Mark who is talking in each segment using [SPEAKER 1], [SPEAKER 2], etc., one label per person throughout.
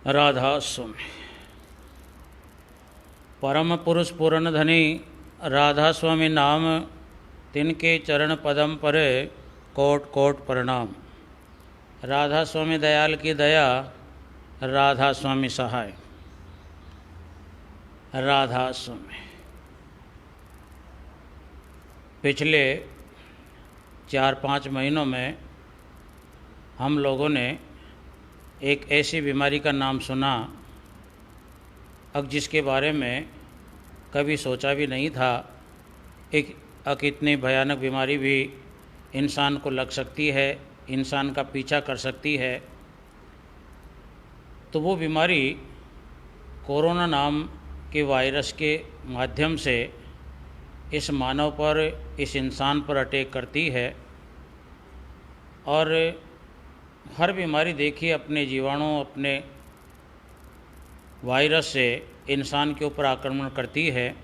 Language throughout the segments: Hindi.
[SPEAKER 1] राधा स्वामी। परम पुरुष पूर्ण धनी राधा स्वामी नाम, तिनके चरण पदम परे कोट कोट प्रणाम। राधा स्वामी दयाल की दया, राधा स्वामी सहाय। राधा स्वामी। पिछले 4-5 महीनों में हम लोगों ने एक ऐसी बीमारी का नाम सुना अब जिसके बारे में कभी सोचा भी नहीं था एक इतनी भयानक बीमारी भी इंसान को लग सकती है, इंसान का पीछा कर सकती है। तो वो बीमारी कोरोना नाम के वायरस के माध्यम से इस मानव पर, इस इंसान पर अटैक करती है। और हर बीमारी देखिए अपने जीवाणु, अपने वायरस से इंसान के ऊपर आक्रमण करती है।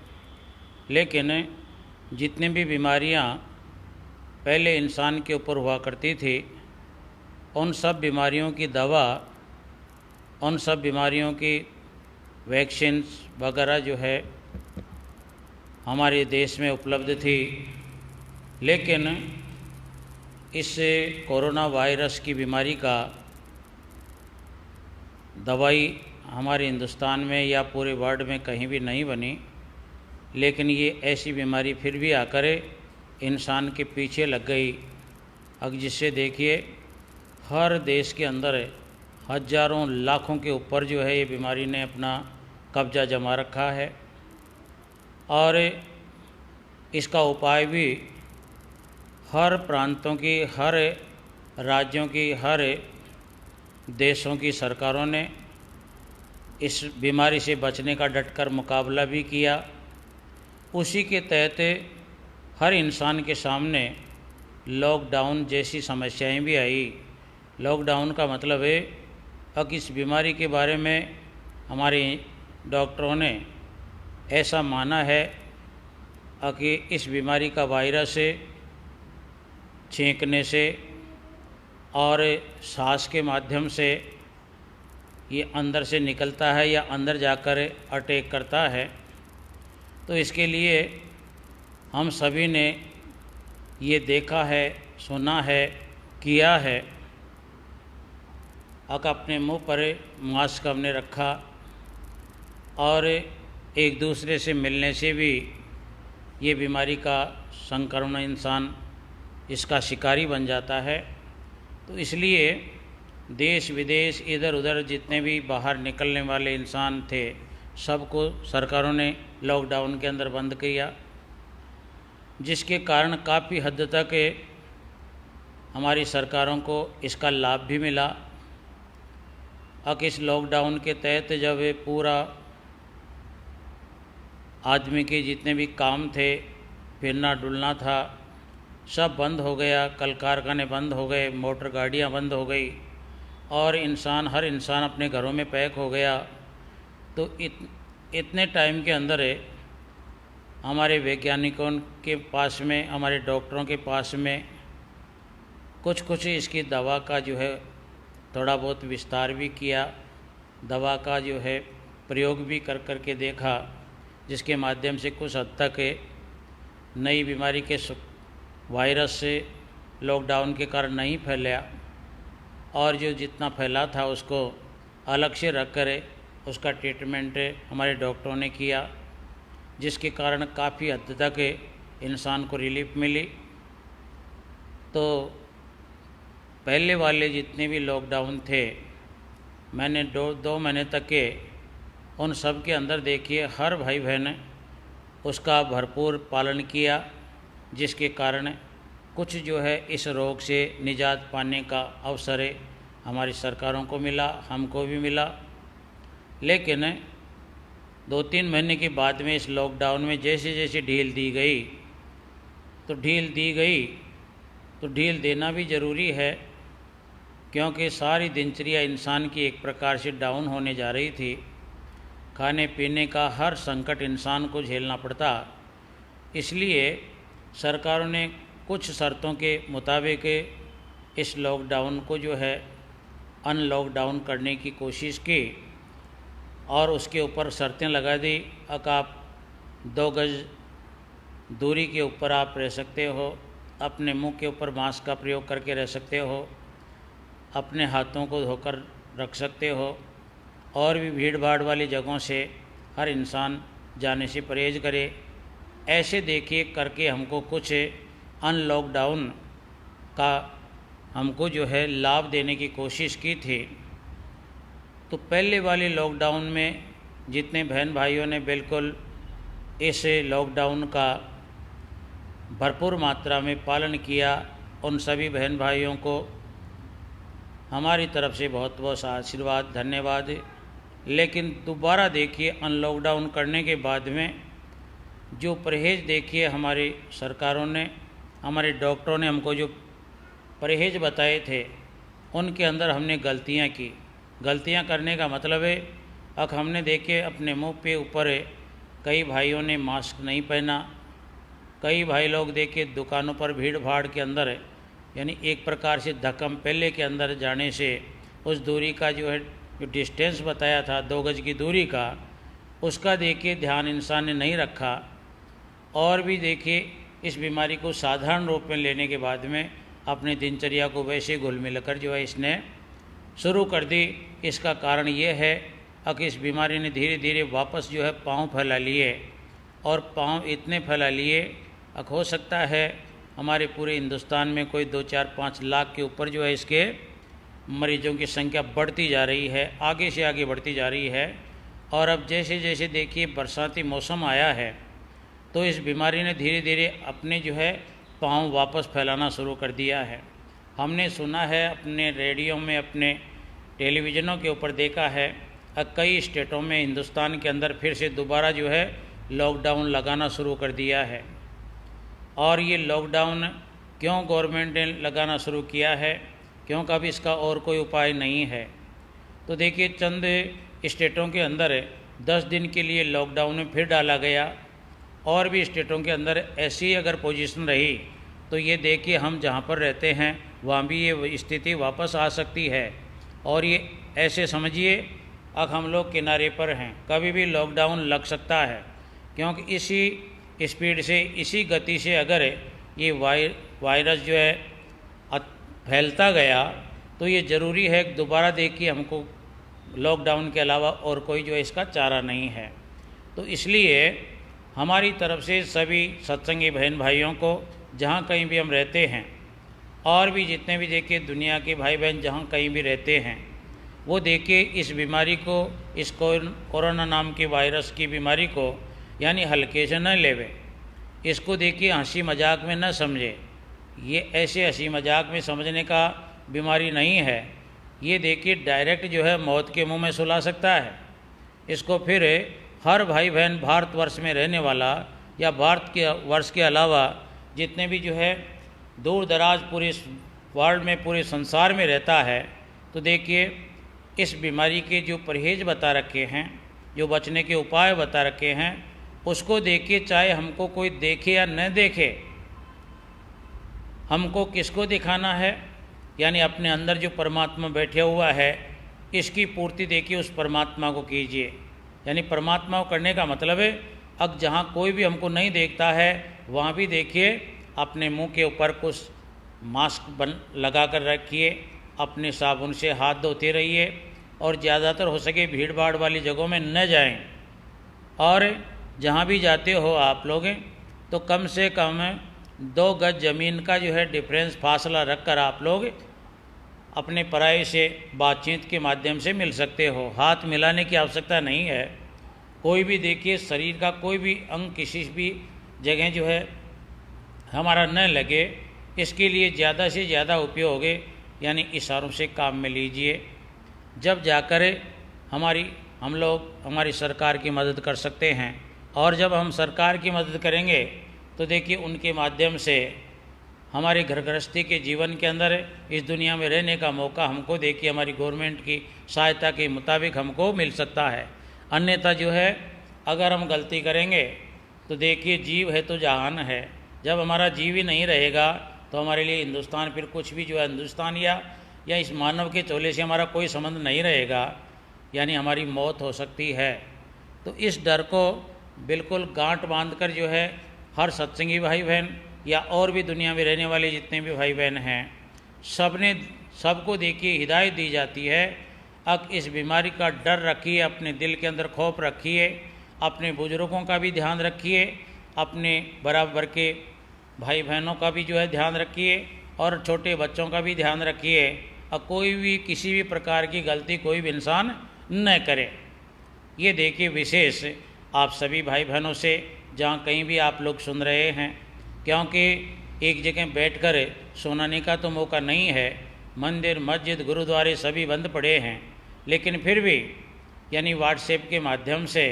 [SPEAKER 1] लेकिन जितनी भी बीमारियां पहले इंसान के ऊपर हुआ करती थी, उन सब बीमारियों की दवा, उन सब बीमारियों की वैक्सीन्स वगैरह जो है हमारे देश में उपलब्ध थी। लेकिन इस कोरोना वायरस की बीमारी का दवाई हमारे हिंदुस्तान में या पूरे वर्ल्ड में कहीं भी नहीं बनी। लेकिन ये ऐसी बीमारी फिर भी आकर इंसान के पीछे लग गई। अब जिससे देखिए हर देश के अंदर हजारों लाखों के ऊपर जो है ये बीमारी ने अपना कब्जा जमा रखा है। और इसका उपाय भी हर प्रांतों की, हर राज्यों की, हर देशों की सरकारों ने इस बीमारी से बचने का डटकर मुकाबला भी किया। उसी के तहत हर इंसान के सामने लॉकडाउन जैसी समस्याएं भी आई। लॉकडाउन का मतलब है अब इस बीमारी के बारे में हमारे डॉक्टरों ने ऐसा माना है कि इस बीमारी का वायरस छींकने से और सांस के माध्यम से ये अंदर से निकलता है या अंदर जाकर अटैक करता है। तो इसके लिए हम सभी ने ये देखा है, सुना है, किया है। अपने मुंह पर मास्क हमने रखा और एक दूसरे से मिलने से भी ये बीमारी का संक्रमण इंसान इसका शिकारी बन जाता है। तो इसलिए देश विदेश इधर उधर जितने भी बाहर निकलने वाले इंसान थे सबको सरकारों ने लॉकडाउन के अंदर बंद किया, जिसके कारण काफ़ी हद तक हमारी सरकारों को इसका लाभ भी मिला। अब इस लॉकडाउन के तहत जब पूरा आदमी के जितने भी काम थे, फिरना डुलना था, सब बंद हो गया। कल कारखाने बंद हो गए, मोटर गाड़ियाँ बंद हो गई और हर इंसान अपने घरों में पैक हो गया। तो इतने टाइम के अंदर हमारे वैज्ञानिकों के पास में, हमारे डॉक्टरों के पास में कुछ इसकी दवा का जो है थोड़ा बहुत विस्तार भी किया, दवा का जो है प्रयोग भी कर के देखा, जिसके माध्यम से कुछ हद तक नई बीमारी के वायरस से लॉकडाउन के कारण नहीं फैला और जो जितना फैला था उसको अलग से रख कर उसका ट्रीटमेंट हमारे डॉक्टरों ने किया, जिसके कारण काफ़ी हद तक इंसान को रिलीफ मिली। तो पहले वाले जितने भी लॉकडाउन थे, मैंने दो महीने तक के उन सब के अंदर देखिए हर भाई बहन उसका भरपूर पालन किया, जिसके कारण कुछ जो है इस रोग से निजात पाने का अवसर हमारी सरकारों को मिला, हमको भी मिला। लेकिन 2-3 महीने के बाद में इस लॉकडाउन में जैसे जैसे ढील दी गई तो ढील देना भी ज़रूरी है, क्योंकि सारी दिनचर्या इंसान की एक प्रकार से डाउन होने जा रही थी। खाने पीने का हर संकट इंसान को झेलना पड़ता। इसलिए सरकारों ने कुछ शर्तों के मुताबिक इस लॉकडाउन को जो है अनलॉकडाउन करने की कोशिश की और उसके ऊपर शर्तें लगा दी। आप 2 गज दूरी के ऊपर आप रह सकते हो, अपने मुंह के ऊपर मास्क का प्रयोग करके रह सकते हो, अपने हाथों को धोकर रख सकते हो, और भी भीड़ भाड़ वाली जगहों से हर इंसान जाने से परहेज करे। ऐसे देखिए करके हमको कुछ अनलॉकडाउन का हमको जो है लाभ देने की कोशिश की थी। तो पहले वाले लॉकडाउन में जितने बहन भाइयों ने बिल्कुल इस लॉकडाउन का भरपूर मात्रा में पालन किया, उन सभी बहन भाइयों को हमारी तरफ से बहुत बहुत आशीर्वाद, धन्यवाद। लेकिन दोबारा देखिए अनलॉकडाउन करने के बाद में जो परहेज़ देखिए हमारी सरकारों ने, हमारे डॉक्टरों ने हमको जो परहेज़ बताए थे, उनके अंदर हमने गलतियां की। गलतियां करने का मतलब है अब हमने देखे अपने मुंह पे ऊपर कई भाइयों ने मास्क नहीं पहना, कई भाई लोग देखे दुकानों पर भीड़ भाड़ के अंदर यानी एक प्रकार से धक्कम पहले के अंदर जाने से उस दूरी का जो है जो डिस्टेंस बताया था 2 गज की दूरी का, उसका देखिए ध्यान इंसान ने नहीं रखा। और भी देखिए इस बीमारी को साधारण रूप में लेने के बाद में अपनी दिनचर्या को वैसे घुल मिल कर जो है इसने शुरू कर दी। इसका कारण ये है कि इस बीमारी ने धीरे धीरे वापस जो है पाँव फैला लिए, और पाँव इतने फैला लिए हो सकता है हमारे पूरे हिंदुस्तान में कोई 2, 4, 5 लाख के ऊपर जो है इसके मरीजों की संख्या बढ़ती जा रही है, आगे से आगे बढ़ती जा रही है। और अब जैसे जैसे देखिए बरसाती मौसम आया है तो इस बीमारी ने धीरे धीरे अपने जो है पाँव वापस फैलाना शुरू कर दिया है। हमने सुना है, अपने रेडियो में, अपने टेलीविज़नों के ऊपर देखा है, कई स्टेटों में हिंदुस्तान के अंदर फिर से दोबारा जो है लॉकडाउन लगाना शुरू कर दिया है। और ये लॉकडाउन क्यों गवर्नमेंट ने लगाना शुरू किया है, क्योंकि अब इसका और कोई उपाय नहीं है। तो देखिए चंद स्टेटों के अंदर 10 दिन के लिए लॉकडाउन में फिर डाला गया, और भी स्टेटों के अंदर ऐसी अगर पोजीशन रही तो ये देखिए हम जहाँ पर रहते हैं वहाँ भी ये स्थिति वापस आ सकती है। और ये ऐसे समझिए अब हम लोग किनारे पर हैं, कभी भी लॉकडाउन लग सकता है, क्योंकि इसी स्पीड से, इसी गति से अगर ये वायरस जो है फैलता गया तो ये ज़रूरी है कि दोबारा देखिए हमको लॉकडाउन के अलावा और कोई जो है इसका चारा नहीं है। तो इसलिए हमारी तरफ से सभी सत्संगी बहन भाइयों को जहाँ कहीं भी हम रहते हैं, और भी जितने भी देखिए दुनिया के भाई बहन जहाँ कहीं भी रहते हैं, वो देखिए इस बीमारी को, इस कोरोना नाम के वायरस की बीमारी को यानी हल्के से न लेवे। इसको देखिए हंसी मजाक में न समझे। ये ऐसे हंसी मजाक में समझने का बीमारी नहीं है। ये देखिए डायरेक्ट जो है मौत के मुंह में सुला सकता है। इसको फिर हर भाई बहन भारतवर्ष में रहने वाला या भारत के वर्ष के अलावा जितने भी जो है दूर दराज पूरे वर्ल्ड में, पूरे संसार में रहता है, तो देखिए इस बीमारी के जो परहेज बता रखे हैं, जो बचने के उपाय बता रखे हैं, उसको देखिए चाहे हमको कोई देखे या न देखे, हमको किसको दिखाना है, यानी अपने अंदर जो परमात्मा बैठा हुआ है इसकी पूर्ति देखिए उस परमात्मा को कीजिए। यानी परमात्मा को करने का मतलब है अब जहाँ कोई भी हमको नहीं देखता है वहाँ भी देखिए अपने मुंह के ऊपर कुछ मास्क लगा कर रखिए, अपने साबुन से हाथ धोते रहिए, और ज़्यादातर हो सके भीड़ भाड़ वाली जगहों में न जाएं। और जहाँ भी जाते हो आप लोग तो कम से कम 2 गज ज़मीन का जो है डिफरेंस फासला रख कर आप लोग अपने पराये से बातचीत के माध्यम से मिल सकते हो। हाथ मिलाने की आवश्यकता नहीं है। कोई भी देखिए शरीर का कोई भी अंग किसी भी जगह जो है हमारा न लगे, इसके लिए ज़्यादा से ज़्यादा उपयोग यानी इशारों से काम में लीजिए। जब जाकर हम लोग हमारी सरकार की मदद कर सकते हैं, और जब हम सरकार की मदद करेंगे तो देखिए उनके माध्यम से हमारे घर गृहस्थी के जीवन के अंदर इस दुनिया में रहने का मौका हमको देखिए हमारी गवर्नमेंट की सहायता के मुताबिक हमको मिल सकता है। अन्यथा जो है अगर हम गलती करेंगे तो देखिए जीव है तो जहान है। जब हमारा जीव ही नहीं रहेगा तो हमारे लिए हिंदुस्तान फिर कुछ भी जो है हिंदुस्तान या इस मानव के चोले से हमारा कोई संबंध नहीं रहेगा। यानी हमारी मौत हो सकती है। तो इस डर को बिल्कुल गांठ बांधकर जो है हर सत्संगी भाई बहन या और भी दुनिया में रहने वाले जितने भी भाई बहन हैं, सबको देखिए हिदायत दी जाती है, अब इस बीमारी का डर रखिए, अपने दिल के अंदर खौफ रखिए, अपने बुजुर्गों का भी ध्यान रखिए, अपने बराबर के भाई बहनों का भी जो है ध्यान रखिए और छोटे बच्चों का भी ध्यान रखिए, और कोई भी किसी भी प्रकार की गलती कोई भी इंसान न करे। ये देखिए विशेष आप सभी भाई बहनों से जहाँ कहीं भी आप लोग सुन रहे हैं, क्योंकि एक जगह बैठकर सुनाने का तो मौका नहीं है, मंदिर मस्जिद गुरुद्वारे सभी बंद पड़े हैं, लेकिन फिर भी यानी व्हाट्सएप के माध्यम से,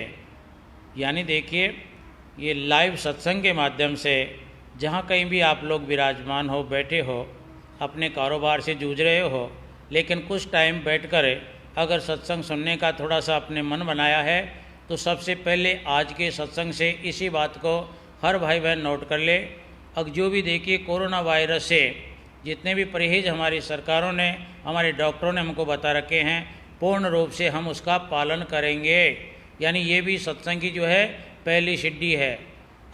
[SPEAKER 1] यानी देखिए ये लाइव सत्संग के माध्यम से जहाँ कहीं भी आप लोग विराजमान हो, बैठे हो, अपने कारोबार से जूझ रहे हो, लेकिन कुछ टाइम बैठकर अगर सत्संग सुनने का थोड़ा सा अपने मन बनाया है, तो सबसे पहले आज के सत्संग से इसी बात को हर भाई बहन नोट कर ले। अब जो भी देखिए कोरोना वायरस से जितने भी परहेज हमारी सरकारों ने, हमारे डॉक्टरों ने हमको बता रखे हैं, पूर्ण रूप से हम उसका पालन करेंगे। यानी ये भी सत्संग की जो है पहली सीढ़ी है।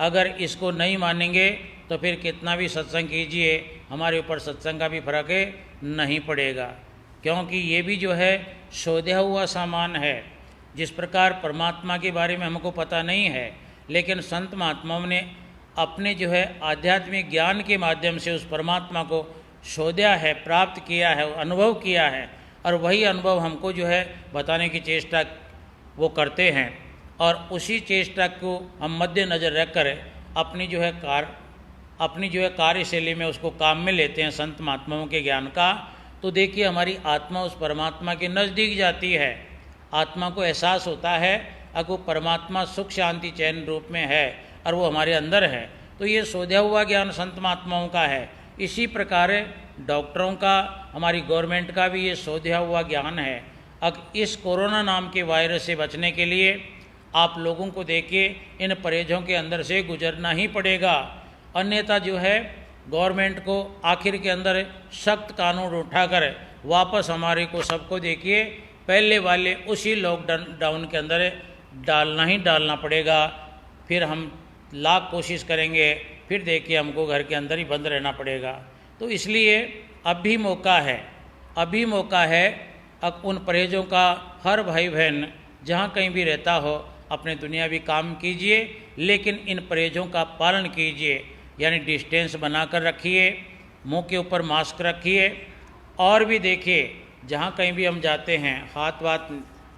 [SPEAKER 1] अगर इसको नहीं मानेंगे तो फिर कितना भी सत्संग कीजिए, हमारे ऊपर सत्संग का भी फर्क नहीं पड़ेगा, क्योंकि ये भी जो है शोधा हुआ सामान है। जिस प्रकार परमात्मा के बारे में हमको पता नहीं है, लेकिन संत महात्माओं ने अपने जो है आध्यात्मिक ज्ञान के माध्यम से उस परमात्मा को शोधा है, प्राप्त किया है, अनुभव किया है, और वही अनुभव हमको जो है बताने की चेष्टा वो करते हैं, और उसी चेष्टा को हम मद्देनज़र रखकर अपनी जो है कार्यशैली में उसको काम में लेते हैं संत महात्माओं के ज्ञान का। तो देखिए हमारी आत्मा उस परमात्मा के नज़दीक जाती है, आत्मा को एहसास होता है अगर वो परमात्मा सुख शांति चैन रूप में है और वो हमारे अंदर है। तो ये शोधा हुआ ज्ञान संत महात्माओं का है। इसी प्रकार डॉक्टरों का, हमारी गवर्नमेंट का भी ये शोधा हुआ ज्ञान है। अब इस कोरोना नाम के वायरस से बचने के लिए आप लोगों को देखिए इन परहेजों के अंदर से गुजरना ही पड़ेगा, अन्यथा जो है गवर्नमेंट को आखिर के अंदर सख्त कानून उठाकर वापस हमारे को सबको देखिए पहले वाले उसी लॉकडाउन के अंदर डालना पड़ेगा। फिर हम लाख कोशिश करेंगे, फिर देखिए हमको घर के अंदर ही बंद रहना पड़ेगा। तो इसलिए अभी मौका है, अब उन परहेजों का हर भाई बहन जहाँ कहीं भी रहता हो अपने दुनियावी काम कीजिए, लेकिन इन परहेजों का पालन कीजिए। यानी डिस्टेंस बनाकर रखिए, मुंह के ऊपर मास्क रखिए, और भी देखिए जहाँ कहीं भी हम जाते हैं हाथ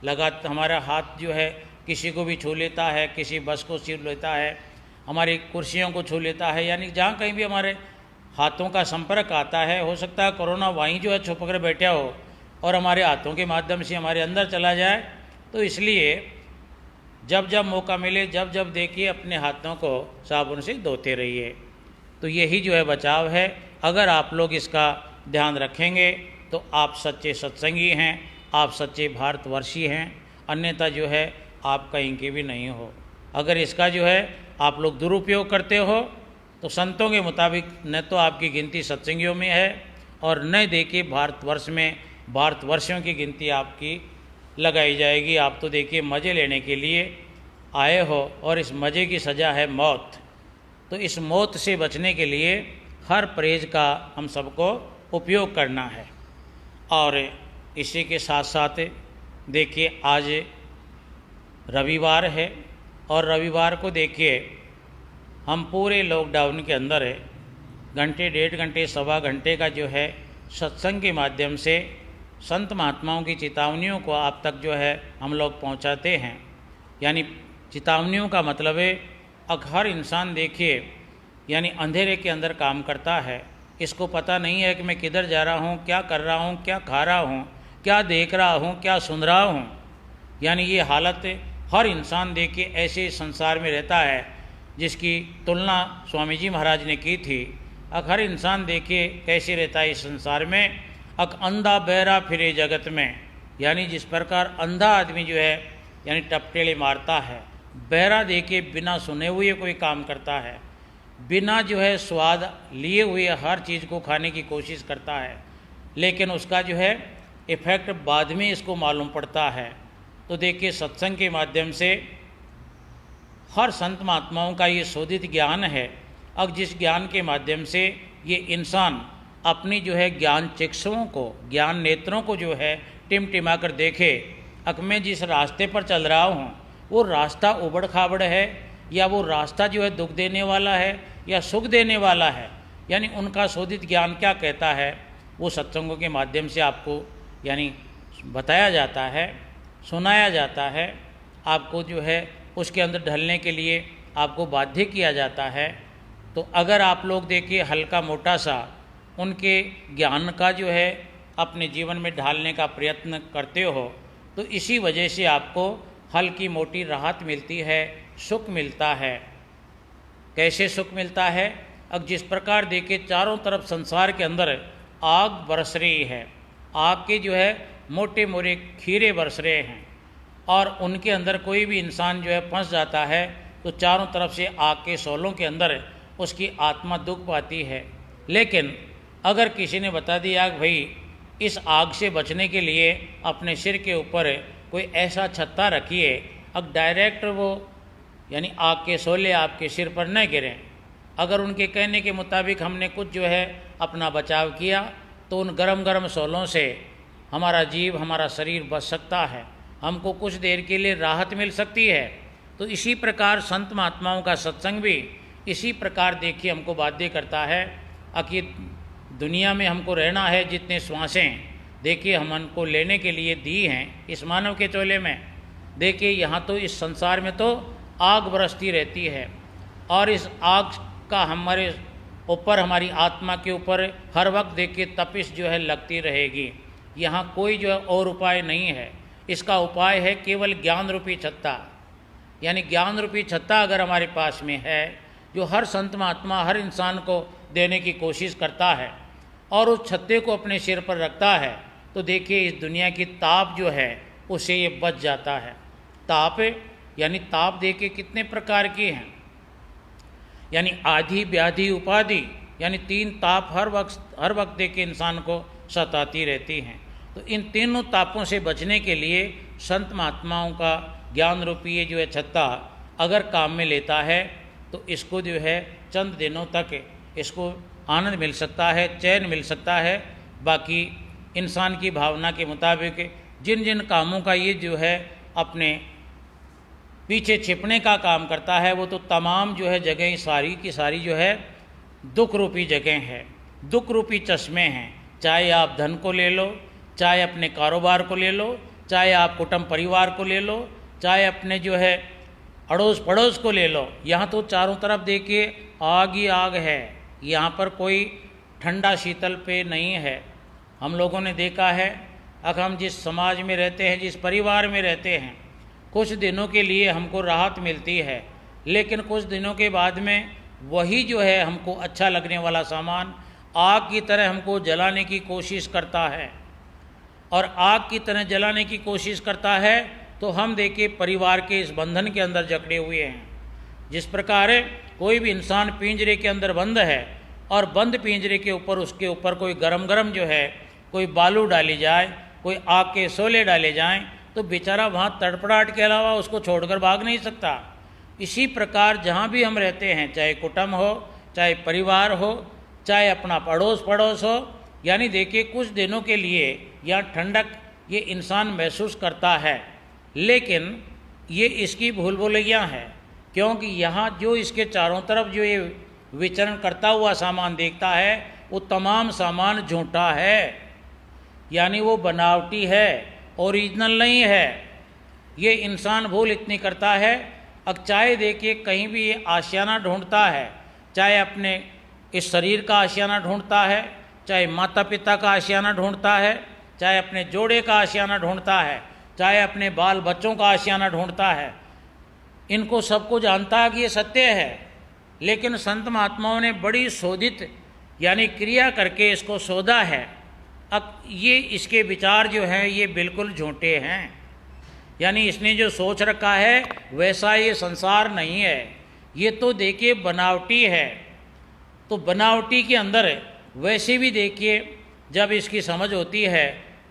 [SPEAKER 1] लगा, हमारा हाथ जो है किसी को भी छू लेता है, किसी बस को छू लेता है, हमारी कुर्सियों को छू लेता है, यानी जहाँ कहीं भी हमारे हाथों का संपर्क आता है, हो सकता है कोरोना वहीं जो है छुप कर बैठा हो और हमारे हाथों के माध्यम से हमारे अंदर चला जाए। तो इसलिए जब जब मौका मिले, जब जब देखिए अपने हाथों को साबुन से धोते रहिए। तो यही जो है बचाव है। अगर आप लोग इसका ध्यान रखेंगे तो आप सच्चे सत्संगी हैं, आप सच्चे भारतवर्षी हैं, अन्यथा जो है आप कहीं के भी नहीं हो। अगर इसका जो है आप लोग दुरुपयोग करते हो तो संतों के मुताबिक न तो आपकी गिनती सत्संगियों में है और न देखिए भारतवर्ष में भारतवर्षियों की गिनती आपकी लगाई जाएगी। आप तो देखिए मज़े लेने के लिए आए हो और इस मज़े की सज़ा है मौत। तो इस मौत से बचने के लिए हर परहेज का हम सबको उपयोग करना है। और इसी के साथ साथ देखिए आज रविवार है, और रविवार को देखिए हम पूरे लॉकडाउन के अंदर घंटे, डेढ़ घंटे, सवा घंटे का जो है सत्संग के माध्यम से संत महात्माओं की चेतावनियों को आप तक जो है हम लोग पहुंचाते हैं। यानी चेतावनियों का मतलब है हर इंसान देखिए यानी अंधेरे के अंदर काम करता है, इसको पता नहीं है कि मैं किधर जा रहा हूँ, क्या कर रहा हूँ, क्या खा रहा हूँ, क्या देख रहा हूँ, क्या सुन रहा हूँ। यानी ये हालत हर इंसान देखिए ऐसे संसार में रहता है जिसकी तुलना स्वामी जी महाराज ने की थी। हर इंसान देखिए कैसे रहता है इस संसार में, अंधा बहरा फिरे जगत में। यानी जिस प्रकार अंधा आदमी जो है यानी टपटेले मारता है, बहरा देखिए बिना सुने हुए कोई काम करता है, बिना जो है स्वाद लिए हुए हर चीज़ को खाने की कोशिश करता है, लेकिन उसका जो है इफ़ेक्ट बाद में इसको मालूम पड़ता है। तो देखिए सत्संग के माध्यम से हर संत महात्माओं का ये शोधित ज्ञान है। अब जिस ज्ञान के माध्यम से ये इंसान अपनी जो है ज्ञान चक्षुओं को, ज्ञान नेत्रों को जो है टिमटिमा कर देखे, अब मैं जिस रास्ते पर चल रहा हूँ वो रास्ता उबड़ खाबड़ है या वो रास्ता जो है दुख देने वाला है या सुख देने वाला है, यानी उनका शोधित ज्ञान क्या कहता है वो सत्संगों के माध्यम से आपको यानी बताया जाता है, सुनाया जाता है, आपको जो है उसके अंदर ढलने के लिए आपको बाध्य किया जाता है। तो अगर आप लोग देखिए हल्का मोटा सा उनके ज्ञान का जो है अपने जीवन में ढालने का प्रयत्न करते हो तो इसी वजह से आपको हल्की मोटी राहत मिलती है, सुख मिलता है। कैसे सुख मिलता है? अब जिस प्रकार देखिए चारों तरफ संसार के अंदर आग बरस रही है, आग के जो है मोटे मोटे खीरे बरस रहे हैं और उनके अंदर कोई भी इंसान जो है फंस जाता है तो चारों तरफ से आग के शोलों के अंदर उसकी आत्मा दुख पाती है। लेकिन अगर किसी ने बता दिया कि भाई इस आग से बचने के लिए अपने सिर के ऊपर कोई ऐसा छत्ता रखिए, अब डायरेक्ट वो यानी आग के शोले आपके सिर पर न गिरें, अगर उनके कहने के मुताबिक हमने कुछ जो है अपना बचाव किया तो उन गरम गरम शोलों से हमारा जीव, हमारा शरीर बच सकता है, हमको कुछ देर के लिए राहत मिल सकती है। तो इसी प्रकार संत महात्माओं का सत्संग भी इसी प्रकार देखिए हमको बाध्य करता है। कि दुनिया में हमको रहना है, जितने श्वासें देखिए हम हमको लेने के लिए दी हैं इस मानव के चोले में, देखिए यहाँ तो इस संसार में तो आग बरसती रहती है और इस आग का हमारे ऊपर, हमारी आत्मा के ऊपर हर वक्त देखिए तपिश जो है लगती रहेगी। यहाँ कोई जो है और उपाय नहीं है, इसका उपाय है केवल ज्ञान रूपी छत्ता, यानी ज्ञान रूपी छत्ता अगर हमारे पास में है जो हर संत महात्मा हर इंसान को देने की कोशिश करता है और उस छत्ते को अपने सिर पर रखता है तो देखिए इस दुनिया की ताप जो है उससे ये बच जाता है। ताप यानी ताप देखिए कितने प्रकार की हैं, यानी आधि व्याधि उपाधि, यानी तीन ताप हर वक्त देखिए इंसान को सताती रहती हैं। तो इन तीनों तापों से बचने के लिए संत महात्माओं का ज्ञान रूपी ये जो है छत्ता अगर काम में लेता है तो इसको जो है चंद दिनों तक इसको आनंद मिल सकता है, चैन मिल सकता है। बाकी इंसान की भावना के मुताबिक जिन जिन कामों का ये जो है अपने पीछे छिपने का काम करता है वो तो तमाम जो है जगह सारी की सारी जो है दुख रूपी जगह है, दुख रूपी चश्मे हैं। चाहे आप धन को ले लो, चाहे अपने कारोबार को ले लो, चाहे आप कुटुंब परिवार को ले लो, चाहे अपने जो है अड़ोस पड़ोस को ले लो, यहाँ तो चारों तरफ देखिए आग ही आग है, यहाँ पर कोई ठंडा शीतल पे नहीं है। हम लोगों ने देखा है अगर हम जिस समाज में रहते हैं, जिस परिवार में रहते हैं, कुछ दिनों के लिए हमको राहत मिलती है, लेकिन कुछ दिनों के बाद में वही जो है हमको अच्छा लगने वाला सामान आग की तरह हमको जलाने की कोशिश करता है और आग की तरह जलाने की कोशिश करता है तो हम देखिए परिवार के इस बंधन के अंदर जकड़े हुए हैं। जिस प्रकार कोई भी इंसान पिंजरे के अंदर बंद है और बंद पिंजरे के ऊपर उसके ऊपर कोई गरम गरम जो है कोई बालू डाली जाए, कोई आग के शोले डाले जाएं तो बेचारा वहाँ तड़पड़ाहट के अलावा उसको छोड़कर भाग नहीं सकता। इसी प्रकार जहाँ भी हम रहते हैं, चाहे कुटुंब हो, चाहे परिवार हो, चाहे अपना पड़ोस पड़ोस हो, यानी देखिए कुछ दिनों के लिए यहाँ ठंडक ये इंसान महसूस करता है, लेकिन ये इसकी भूल भुलैया है, क्योंकि यहाँ जो इसके चारों तरफ जो ये विचरण करता हुआ सामान देखता है वो तमाम सामान झूठा है, यानी वो बनावटी है, ओरिजिनल नहीं है। ये इंसान भूल इतनी करता है, अब चाहे देखिए कहीं भी ये आशियाना ढूंढता है, चाहे अपने इस शरीर का आशियाना ढूंढता है, चाहे माता पिता का आशियाना ढूंढता है, चाहे अपने जोड़े का आशियाना ढूंढता है, चाहे अपने बाल बच्चों का आशियाना ढूंढता है, इनको सबको जानता है कि ये सत्य है, लेकिन संत महात्माओं ने बड़ी शोधित यानी क्रिया करके इसको शोधा है। अब ये इसके विचार जो हैं ये बिल्कुल झूठे हैं, यानी इसने जो सोच रखा है वैसा ये संसार नहीं है, ये तो देखिए बनावटी है। तो बनावटी के अंदर वैसे भी देखिए जब इसकी समझ होती है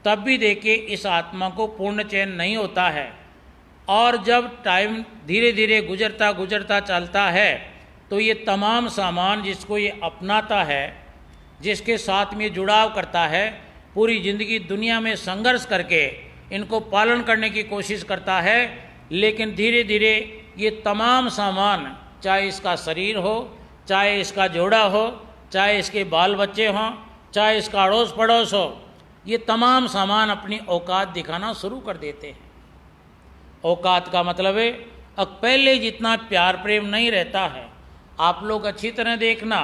[SPEAKER 1] तब भी देखिए इस आत्मा को पूर्ण चैन नहीं होता है, और जब टाइम धीरे धीरे गुजरता गुजरता चलता है तो ये तमाम सामान जिसको ये अपनाता है, जिसके साथ में जुड़ाव करता है, पूरी ज़िंदगी दुनिया में संघर्ष करके इनको पालन करने की कोशिश करता है, लेकिन धीरे धीरे ये तमाम सामान, चाहे इसका शरीर हो, चाहे इसका जोड़ा हो, चाहे इसके बाल बच्चे हों, चाहे इसका अड़ोस पड़ोस हो, ये तमाम सामान अपनी औकात दिखाना शुरू कर देते हैं। औकात का मतलब है अब पहले जितना प्यार प्रेम नहीं रहता है। आप लोग अच्छी तरह देखना,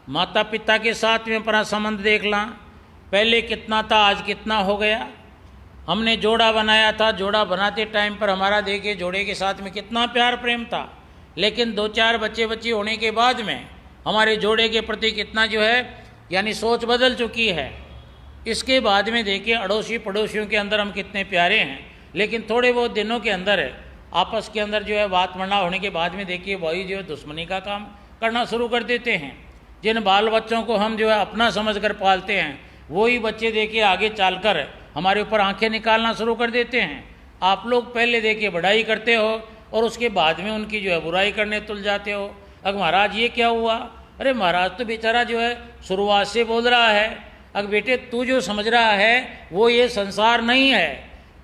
[SPEAKER 1] माता पिता के साथ में अपना संबंध देखना, पहले कितना था आज कितना हो गया। हमने जोड़ा बनाया था, जोड़ा बनाते टाइम पर हमारा देखिए जोड़े के साथ में कितना प्यार प्रेम था, लेकिन 2-4 बच्चे बच्ची होने के बाद में हमारे जोड़े के प्रति कितना जो है यानी सोच बदल चुकी है। इसके बाद में देखिए अड़ोसी पड़ोसियों के अंदर हम कितने प्यारे हैं, लेकिन थोड़े बहुत दिनों के अंदर आपस के अंदर जो है बात मना होने के बाद में देखिए वही जो है दुश्मनी का काम करना शुरू कर देते हैं। जिन बाल बच्चों को हम जो है अपना समझ कर पालते हैं, वही बच्चे देखिए आगे चलकर हमारे ऊपर आंखें निकालना शुरू कर देते हैं। आप लोग पहले देखिए बढ़ाई करते हो और उसके बाद में उनकी जो है बुराई करने तुल जाते हो। अगर महाराज ये क्या हुआ, अरे महाराज तो बेचारा जो है शुरुआत से बोल रहा है, अगर बेटे तू जो समझ रहा है वो ये संसार नहीं है,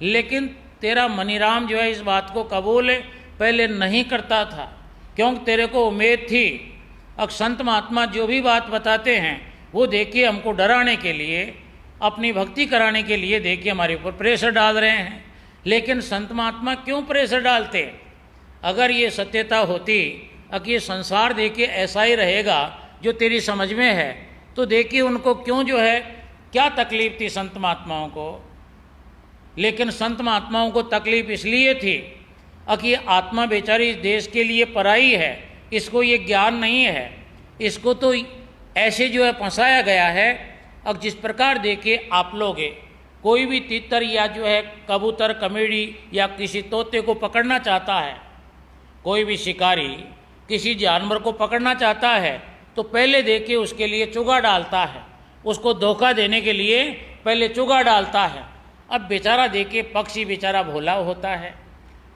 [SPEAKER 1] लेकिन तेरा मनीराम जो है इस बात को कबूल पहले नहीं करता था, क्योंकि तेरे को उम्मीद थी। अब संत महात्मा जो भी बात बताते हैं वो देखिए हमको डराने के लिए, अपनी भक्ति कराने के लिए देखिए हमारे ऊपर प्रेशर डाल रहे हैं। लेकिन संत महात्मा क्यों प्रेशर डालते? अगर ये सत्यता होती कि ये संसार देखिए ऐसा ही रहेगा जो तेरी समझ में है, तो देखिए उनको क्यों जो है क्या तकलीफ थी संत महात्माओं को। लेकिन संत महात्माओं को तकलीफ इसलिए थी कि आत्मा बेचारी इस देश के लिए पराई है, इसको ये ज्ञान नहीं है, इसको तो ऐसे जो है फंसाया गया है। अब जिस प्रकार देखिए आप लोग कोई भी तीतर या जो है कबूतर कमेड़ी या किसी तोते को पकड़ना चाहता है, कोई भी शिकारी किसी जानवर को पकड़ना चाहता है तो पहले देखिए उसके लिए चुगा डालता है, उसको धोखा देने के लिए पहले चुगा डालता है। अब बेचारा देखिए पक्षी बेचारा भोला होता है,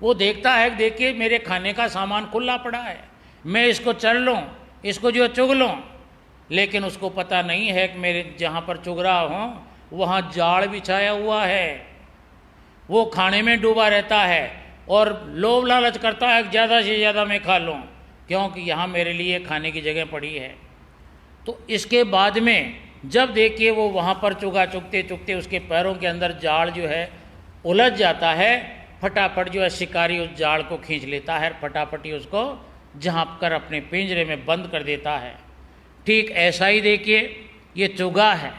[SPEAKER 1] वो देखता है देखिए मेरे खाने का सामान खुला पड़ा है, मैं इसको चढ़ लूँ, इसको जो चुग लूँ, लेकिन उसको पता नहीं है कि मेरे जहाँ पर चुग रहा हूँ वहाँ जाल बिछाया हुआ है। वो खाने में डूबा रहता है और लोभ लालच करता है ज़्यादा से ज़्यादा मैं खा लूँ, क्योंकि यहाँ मेरे लिए खाने की जगह पड़ी है। तो इसके बाद में जब देखिए वो वहाँ पर चुगा चुगते चुगते उसके पैरों के अंदर जाल जो है उलझ जाता है, फटाफट जो है शिकारी उस जाल को खींच लेता है, फटाफट ही उसको झाँप कर अपने पिंजरे में बंद कर देता है। ठीक ऐसा ही देखिए ये चुगा है।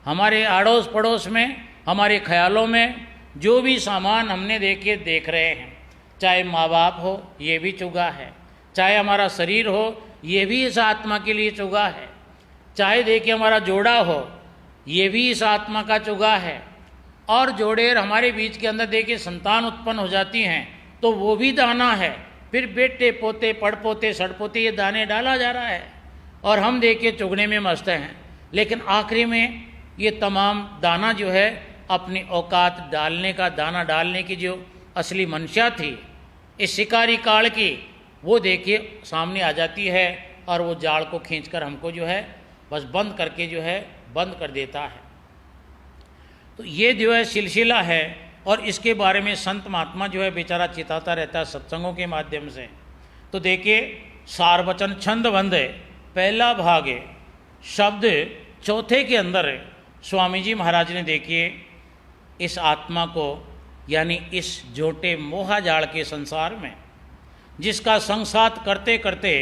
[SPEAKER 1] हमारे अड़ोस पड़ोस में, हमारे ख्यालों में जो भी सामान हमने देखिए देख रहे हैं, चाहे माँ बाप हो ये भी चुगा है, चाहे हमारा शरीर हो ये भी इस आत्मा के लिए चुगा है, चाहे देखिए हमारा जोड़ा हो ये भी इस आत्मा का चुगा है। और जोड़े हमारे बीच के अंदर देखिए संतान उत्पन्न हो जाती हैं तो वो भी दाना है, फिर बेटे पोते पड़पोते सड़पोते ये दाने डाला जा रहा है और हम देखिए चुगने में मस्त हैं। लेकिन आखिरी में ये तमाम दाना जो है अपनी औकात डालने का, दाना डालने की जो असली मंशा थी इस शिकारी काल की, वो देखिए सामने आ जाती है और वो जाल को खींचकर हमको जो है बस बंद करके जो है बंद कर देता है। तो ये जो है सिलसिला है और इसके बारे में संत महात्मा जो है बेचारा चिताता रहता है सत्संगों के माध्यम से। तो देखिए सार वचन छंद बंद है, पहला भाग है, शब्द चौथे के अंदर है। स्वामी जी महाराज ने देखिए इस आत्मा को यानी इस झूठे मोहा जाल के संसार में जिसका संसात करते करते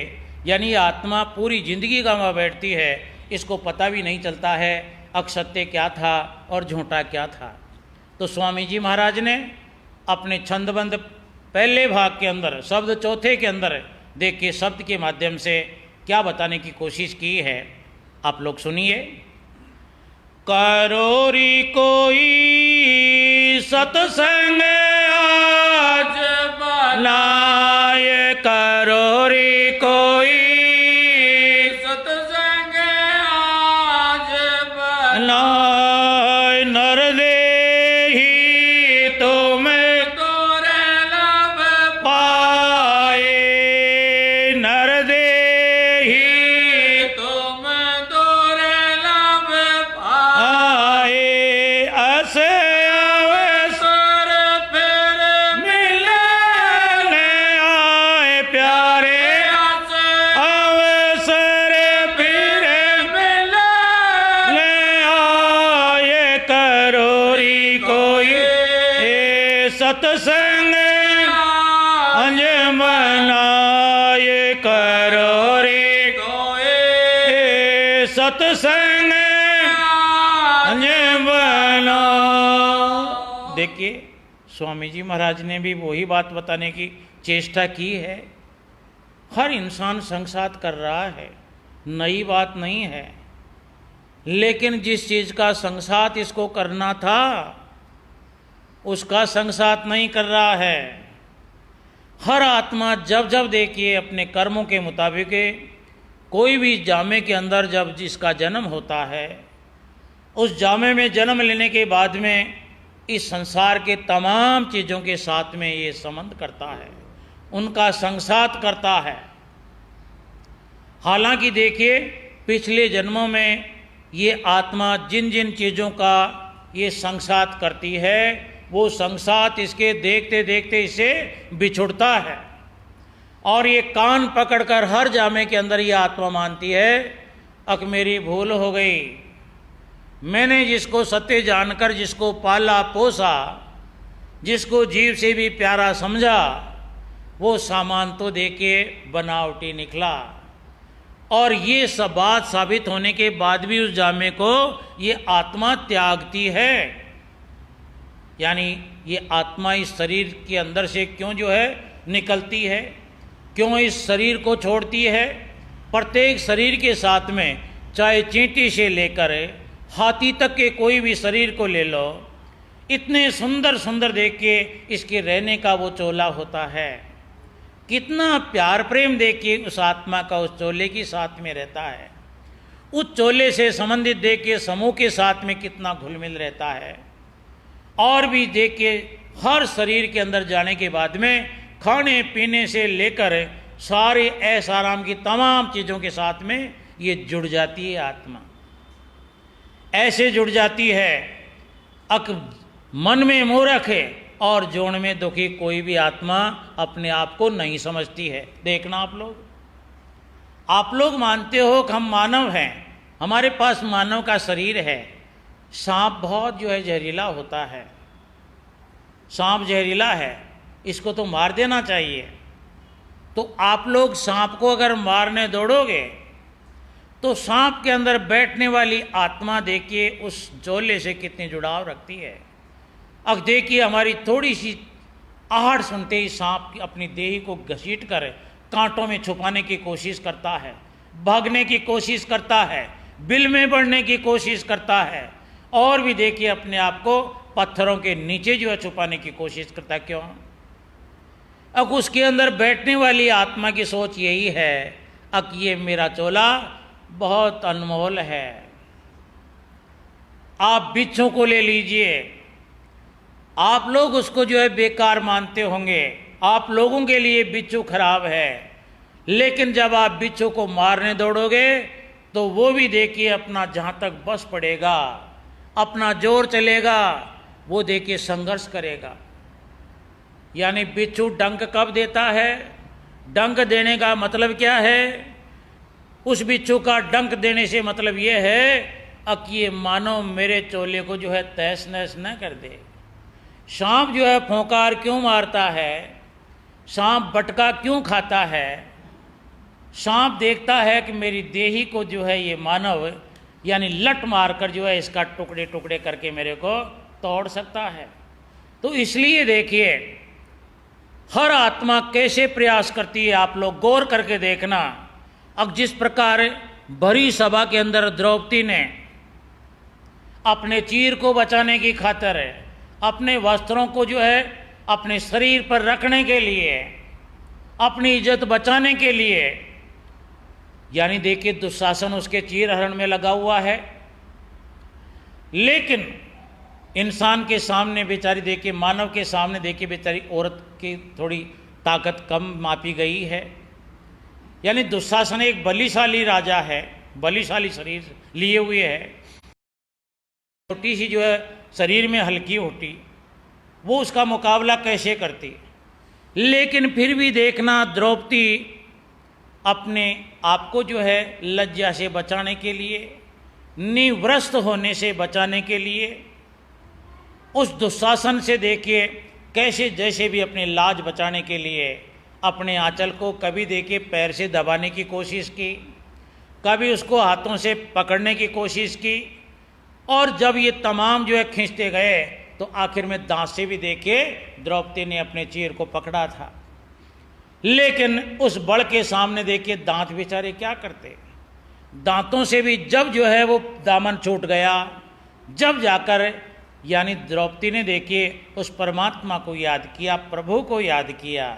[SPEAKER 1] यानी आत्मा पूरी जिंदगी गंवा बैठती है, इसको पता भी नहीं चलता है असत्य क्या था और झूठा क्या था। तो स्वामी जी महाराज ने अपने छंदबंद पहले भाग के अंदर शब्द चौथे के अंदर देखिए शब्द के माध्यम से क्या बताने की कोशिश की है, आप लोग सुनिए। करोरी कोई सत्संग आज बनाए, करोरी कोई सत्संग आज बनाए, नर दे ही तुम्हें तो रहला सत्संग अंजमना ये करो रे सत्संग अंजमना। देखिए स्वामी जी महाराज ने भी वही बात बताने की चेष्टा की है। हर इंसान संग-साथ कर रहा है, नई बात नहीं है, लेकिन जिस चीज़ का संग-साथ इसको करना था उसका संग-साथ नहीं कर रहा है। हर आत्मा जब जब देखिए अपने कर्मों के मुताबिक कोई भी जामे के अंदर जब जिसका जन्म होता है, उस जामे में जन्म लेने के बाद में इस संसार के तमाम चीज़ों के साथ में ये संबंध करता है, उनका संग-साथ करता है। हालांकि देखिए पिछले जन्मों में ये आत्मा जिन जिन चीज़ों का ये संग-साथ करती है, वो संग-साथ इसके देखते देखते इसे बिछुड़ता है। और ये कान पकड़कर हर जामे के अंदर ये आत्मा मानती है अक मेरी भूल हो गई, मैंने जिसको सत्य जानकर जिसको पाला पोसा, जिसको जीव से भी प्यारा समझा, वो सामान तो देखिए बनावटी निकला। और ये सब बात साबित होने के बाद भी उस जामे को ये आत्मा त्यागती है। यानी ये आत्मा इस शरीर के अंदर से क्यों जो है निकलती है, क्यों इस शरीर को छोड़ती है। प्रत्येक शरीर के साथ में चाहे चींटी से लेकर हाथी तक के कोई भी शरीर को ले लो, इतने सुंदर सुंदर देख के इसके रहने का वो चोला होता है। कितना प्यार प्रेम देखिए उस आत्मा का उस चोले के साथ में रहता है। उस चोले से संबंधित देखिए समूह के साथ में कितना घुलमिल रहता है। और भी देखिए हर शरीर के अंदर जाने के बाद में खाने पीने से लेकर सारे ऐश आराम की तमाम चीज़ों के साथ में ये जुड़ जाती है आत्मा। ऐसे जुड़ जाती है अक मन में मूर्ख है और जोड़ में दुखी कोई भी आत्मा अपने आप को नहीं समझती है। देखना आप लोग मानते हो कि हम मानव हैं, हमारे पास मानव का शरीर है। सांप बहुत जो है जहरीला होता है, सांप जहरीला है, इसको तो मार देना चाहिए। तो आप लोग सांप को अगर मारने दौड़ोगे तो सांप के अंदर बैठने वाली आत्मा देखिए उस चोले से कितनी जुड़ाव रखती है। अब देखिए हमारी थोड़ी सी आहट सुनते ही सांप अपनी देही को घसीट कर कांटों में छुपाने की कोशिश करता है, भागने की कोशिश करता है, बिल में बढ़ने की कोशिश करता है, और भी देखिए अपने आप को पत्थरों के नीचे जो है छुपाने की कोशिश करता है। क्यों? अब उसके अंदर बैठने वाली आत्मा की सोच यही है अब ये मेरा चोला बहुत अनमोल है, आप बिच्छू को ले लीजिए। आप लोग उसको जो है बेकार मानते होंगे, आप लोगों के लिए बिच्छू खराब है, लेकिन जब आप बिच्छू को मारने दौड़ोगे तो वो भी देखिए अपना जहाँ तक बस पड़ेगा, अपना जोर चलेगा, वो देखिए संघर्ष करेगा। यानी बिच्छू डंक कब देता है? डंक देने का मतलब क्या है? उस बिच्छू का डंक देने से मतलब ये है अब ये मानो मेरे चोले को जो है तहस नहस न कर दे। सांप जो है फोंकार क्यों मारता है? सांप बटका क्यों खाता है? सांप देखता है कि मेरी देही को जो है ये मानव यानी लट मारकर जो है इसका टुकड़े टुकड़े करके मेरे को तोड़ सकता है। तो इसलिए देखिए हर आत्मा कैसे प्रयास करती है, आप लोग गौर करके देखना। अब जिस प्रकार भरी सभा के अंदर द्रौपदी ने अपने चीर को बचाने की खातिर अपने वस्त्रों को जो है अपने शरीर पर रखने के लिए, अपनी इज्जत बचाने के लिए, यानी देखिए दुशासन उसके चीर हरण में लगा हुआ है, लेकिन इंसान के सामने बेचारी देखिए, मानव के सामने देखिए बेचारी औरत की थोड़ी ताकत कम मापी गई है। यानी दुशासन एक बलिशाली राजा है, बलिशाली शरीर लिए हुए है, छोटी सी जो है शरीर में हल्की होती, वो उसका मुकाबला कैसे करती। लेकिन फिर भी देखना द्रौपदी अपने आप को जो है लज्जा से बचाने के लिए, निवृस्त होने से बचाने के लिए, उस दुशासन से देखिए कैसे जैसे भी अपनी लाज बचाने के लिए अपने आंचल को कभी देखिए पैर से दबाने की कोशिश की, कभी उसको हाथों से पकड़ने की कोशिश की, और जब ये तमाम जो है खींचते गए तो आखिर में दांत से भी देखिए द्रौपदी ने अपने चीर को पकड़ा था। लेकिन उस बल के सामने देखिए दांत बेचारे क्या करते, दांतों से भी जब जो है वो दामन छूट गया, जब जाकर यानी द्रौपदी ने देखिए उस परमात्मा को याद किया, प्रभु को याद किया,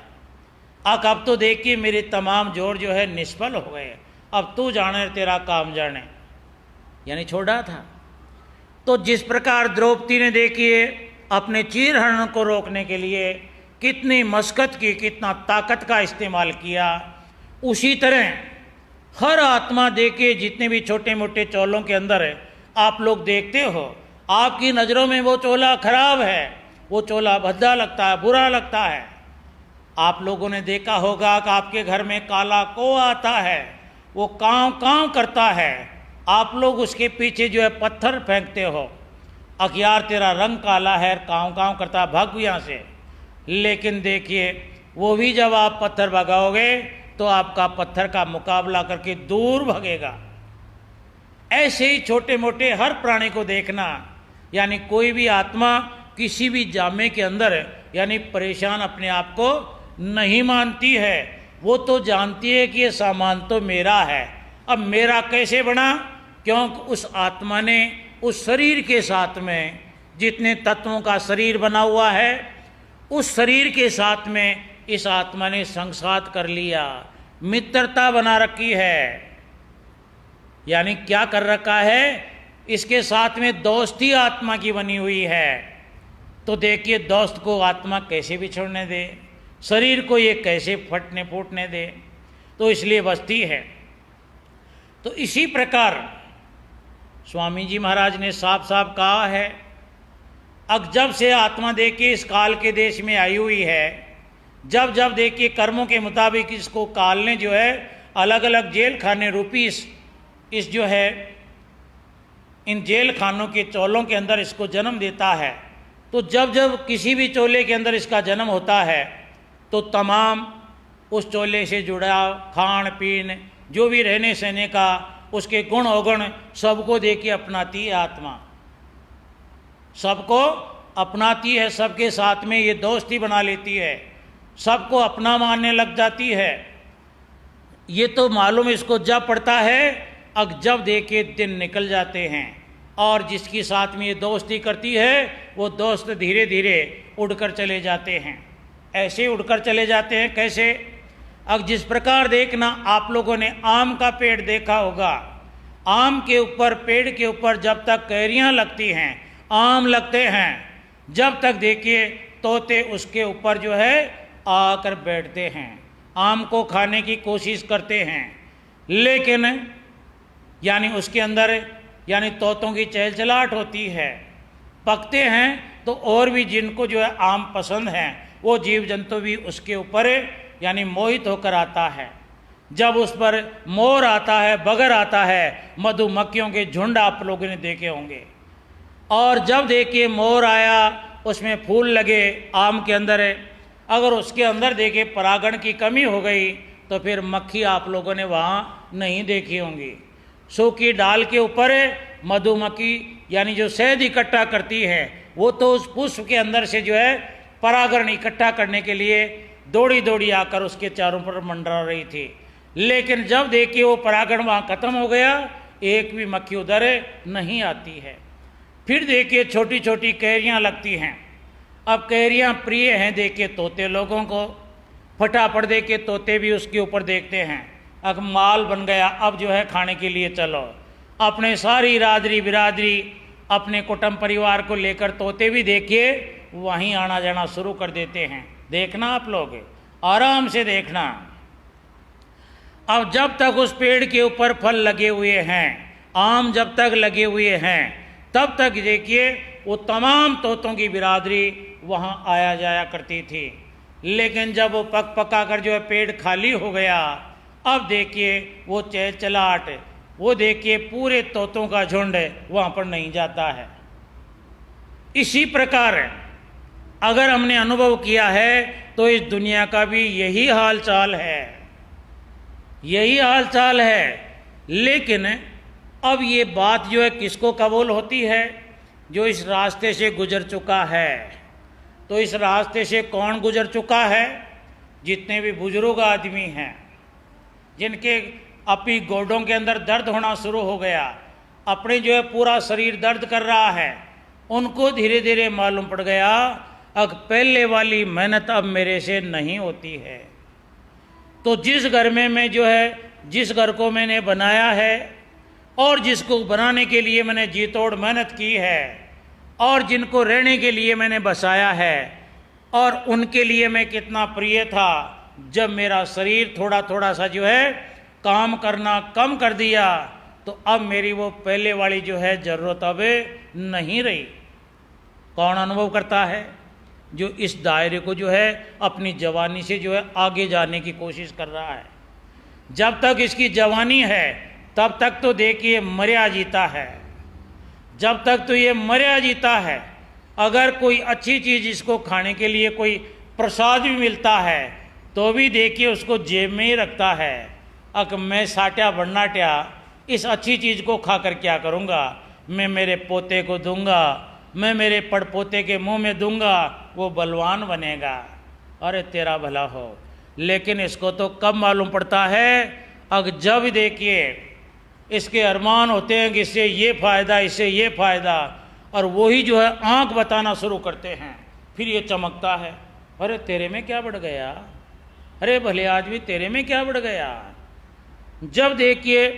[SPEAKER 1] अब तो देखिए मेरे तमाम जोर जो है निष्फल हो गए, अब तू जाने तेरा काम जाने, यानी छोड़ा था। तो जिस प्रकार द्रौपदी ने देखिए अपने चीरहरण को रोकने के लिए कितनी मशक्कत की, कितना ताकत का इस्तेमाल किया, उसी तरह हर आत्मा देखिए जितने भी छोटे मोटे चोलों के अंदर है, आप लोग देखते हो आपकी नज़रों में वो चोला खराब है, वो चोला भद्दा लगता है, बुरा लगता है। आप लोगों ने देखा होगा कि आपके घर में काला कौवा आता है, वो कांव कांव करता है, आप लोग उसके पीछे जो है पत्थर फेंकते हो, अखियार तेरा रंग काला है, कांव कांव करता है, भाग यहाँ से। लेकिन देखिए वो भी जब आप पत्थर भगाओगे तो आपका पत्थर का मुकाबला करके दूर भगेगा। ऐसे ही छोटे मोटे हर प्राणी को देखना, यानी कोई भी आत्मा किसी भी जामे के अंदर यानी परेशान अपने आप को नहीं मानती है, वो तो जानती है कि ये सामान तो मेरा है। अब मेरा कैसे बना? क्योंकि उस आत्मा ने उस शरीर के साथ में जितने तत्वों का शरीर बना हुआ है, उस शरीर के साथ में इस आत्मा ने संसार कर लिया, मित्रता बना रखी है, यानी क्या कर रखा है, इसके साथ में दोस्ती आत्मा की बनी हुई है। तो देखिए दोस्त को आत्मा कैसे बिछड़ने दे, शरीर को ये कैसे फटने फूटने दे, तो इसलिए बसती है। तो इसी प्रकार स्वामी जी महाराज ने साफ साफ कहा है, अब जब से आत्मा देखिए इस काल के देश में आई हुई है, जब जब देखिए कर्मों के मुताबिक इसको काल ने जो है अलग अलग जेल खाने रूपी इस जो है इन जेल खानों के चोलों के अंदर इसको जन्म देता है, तो जब जब किसी भी चोले के अंदर इसका जन्म होता है तो तमाम उस चोले से जुड़ा खान पीन जो भी रहने सहने का उसके गुण अवगुण सबको देखिए अपनाती है आत्मा, सबको अपनाती है, सबके साथ में ये दोस्ती बना लेती है, सबको अपना मानने लग जाती है। ये तो मालूम इसको जब पड़ता है, अब जब देखिए दिन निकल जाते हैं और जिसकी साथ में ये दोस्ती करती है वो दोस्त धीरे धीरे उड़कर चले जाते हैं। ऐसे उड़कर चले जाते हैं कैसे? अब जिस प्रकार देखना आप लोगों ने आम का पेड़ देखा होगा, आम के ऊपर पेड़ के ऊपर जब तक कैरियां लगती हैं, आम लगते हैं, जब तक देखिए तोते उसके ऊपर जो है आकर बैठते हैं, आम को खाने की कोशिश करते हैं, लेकिन यानी उसके अंदर यानी तोतों की चहलचलाहट होती है, पकते हैं तो और भी जिनको जो है आम पसंद हैं वो जीव जंतु भी उसके ऊपर यानी मोहित होकर आता है। जब उस पर मोर आता है, बगर आता है, मधुमक्खियों के झुंड आप लोगों ने देखे होंगे, और जब देखिए मोर आया उसमें फूल लगे आम के अंदर, अगर उसके अंदर देखिए परागण की कमी हो गई तो फिर मक्खी आप लोगों ने वहाँ नहीं देखी होंगी। सूखी डाल के ऊपर मधुमक्खी यानी जो शहद इकट्ठा करती है वो तो उस पुष्प के अंदर से जो है परागण इकट्ठा करने के लिए दौड़ी दौड़ी आकर उसके चारों पर मंडरा रही थी, लेकिन जब देखिए वो परागण वहाँ खत्म हो गया, एक भी मक्खी उधर नहीं आती है। फिर देखिए छोटी छोटी कैरियाँ लगती हैं। अब कैरियाँ प्रिय हैं देखिए तोते लोगों को, फटाफट देखिए तोते भी उसके ऊपर देखते हैं, अब माल बन गया, अब जो है खाने के लिए चलो। अपने सारी रादरी बिरादरी अपने कुटुंब परिवार को लेकर तोते भी देखिए वहीं आना जाना शुरू कर देते हैं। देखना आप लोग आराम से देखना। अब जब तक उस पेड़ के ऊपर फल लगे हुए हैं, आम जब तक लगे हुए हैं, तब तक देखिए वो तमाम तोतों की बिरादरी वहाँ आया जाया करती थी, लेकिन जब वो पक पका कर जो है पेड़ खाली हो गया, अब देखिए वो चहचलाहट, वो देखिए पूरे तोतों का झुंड वहाँ पर नहीं जाता है। इसी प्रकार अगर हमने अनुभव किया है तो इस दुनिया का भी यही हाल चाल है, यही हाल चाल है। लेकिन अब ये बात जो है किसको कबूल होती है? जो इस रास्ते से गुजर चुका है। तो इस रास्ते से कौन गुजर चुका है? जितने भी बुजुर्ग आदमी हैं, जिनके अपनी गोडों के अंदर दर्द होना शुरू हो गया, अपने जो है पूरा शरीर दर्द कर रहा है, उनको धीरे धीरे मालूम पड़ गया अब पहले वाली मेहनत अब मेरे से नहीं होती है। तो जिस घर में मैं जो है, जिस घर को मैंने बनाया है और जिसको बनाने के लिए मैंने जी तोड़ मेहनत की है और जिनको रहने के लिए मैंने बसाया है, और उनके लिए मैं कितना प्रिय था, जब मेरा शरीर थोड़ा थोड़ा सा जो है काम करना कम कर दिया, तो अब मेरी वो पहले वाली जो है ज़रूरत अब नहीं रही। कौन अनुभव करता है? जो इस दायरे को जो है अपनी जवानी से जो है आगे जाने की कोशिश कर रहा है। जब तक इसकी जवानी है तब तक तो देखिए मर्या जीता है, जब तक तो ये मर्या जीता है। अगर कोई अच्छी चीज़ इसको खाने के लिए कोई प्रसाद भी मिलता है तो भी देखिए उसको जेब में ही रखता है। अक मैं साट्या बन्नाट्या इस अच्छी चीज़ को खाकर क्या करूँगा? मैं मेरे पोते को दूंगा, मैं मेरे पड़पोते के मुंह में दूंगा, वो बलवान बनेगा। अरे तेरा भला हो। लेकिन इसको तो कब मालूम पड़ता है? अगर जब देखिए इसके अरमान होते हैं कि इससे ये फ़ायदा, इससे ये फ़ायदा, और वही जो है आंख बताना शुरू करते हैं, फिर ये चमकता है। अरे तेरे में क्या बढ़ गया? अरे भले आदमी तेरे में क्या बढ़ गया? जब देखिए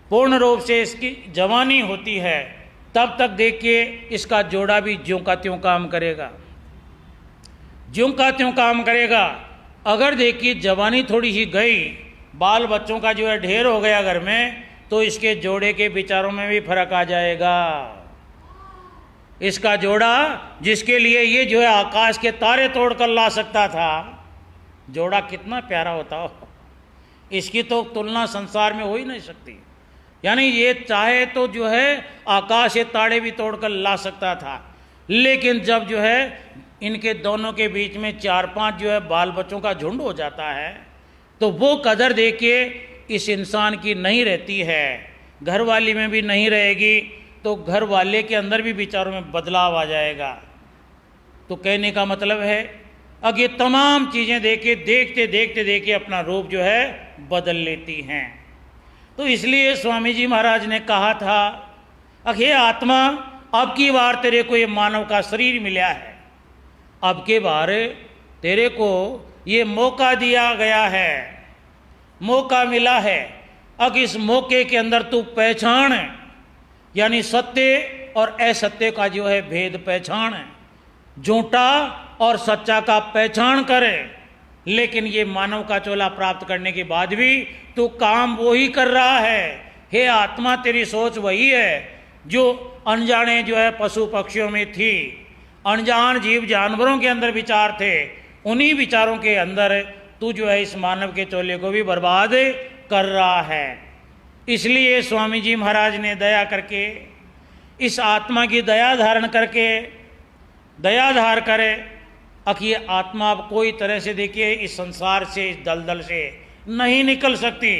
[SPEAKER 1] पूर्ण रूप से इसकी जवानी होती है तब तक देखिए इसका जोड़ा भी ज्यों का त्यों काम करेगा, ज्यों का त्यों काम करेगा। अगर देखिए जवानी थोड़ी सी गई, बाल बच्चों का जो है ढेर हो गया घर में, तो इसके जोड़े के विचारों में भी फर्क आ जाएगा। इसका जोड़ा जिसके लिए ये जो है आकाश के तारे तोड़ कर ला सकता था, जोड़ा कितना प्यारा होता हो, इसकी तो तुलना संसार में हो ही नहीं सकती। यानी ये चाहे तो जो है आकाश के तारे भी तोड़कर ला सकता था, लेकिन जब जो है इनके दोनों के बीच में 4-5 जो है बाल बच्चों का झुंड हो जाता है, तो वो कदर देखिए इस इंसान की नहीं रहती है, घर वाली में भी नहीं रहेगी, तो घर वाले के अंदर भी विचारों में बदलाव आ जाएगा। तो कहने का मतलब है अब ये तमाम चीज़ें देखिए देखते देखते देखिए अपना रूप जो है बदल लेती हैं। तो इसलिए स्वामी जी महाराज ने कहा था, अखे आत्मा, अब की बार तेरे को ये मानव का शरीर मिला है, अब के बार तेरे को ये मौका दिया गया है, मौका मिला है। अब इस मौके के अंदर तू पहचान, यानी सत्य और असत्य का जो है भेद पहचान, झूठा और सच्चा का पहचान करे। लेकिन ये मानव का चोला प्राप्त करने के बाद भी तू काम वही कर रहा है। हे आत्मा, तेरी सोच वही है जो अनजाने जो है पशु पक्षियों में थी, अनजान जीव जानवरों के अंदर विचार थे, उन्हीं विचारों के अंदर तू जो है इस मानव के चोले को भी बर्बाद कर रहा है। इसलिए स्वामी जी महाराज ने दया करके, इस आत्मा की दया धारण करके, दया धार करे, अब ये आत्मा अब कोई तरह से देखिए इस संसार से, इस दलदल से नहीं निकल सकती।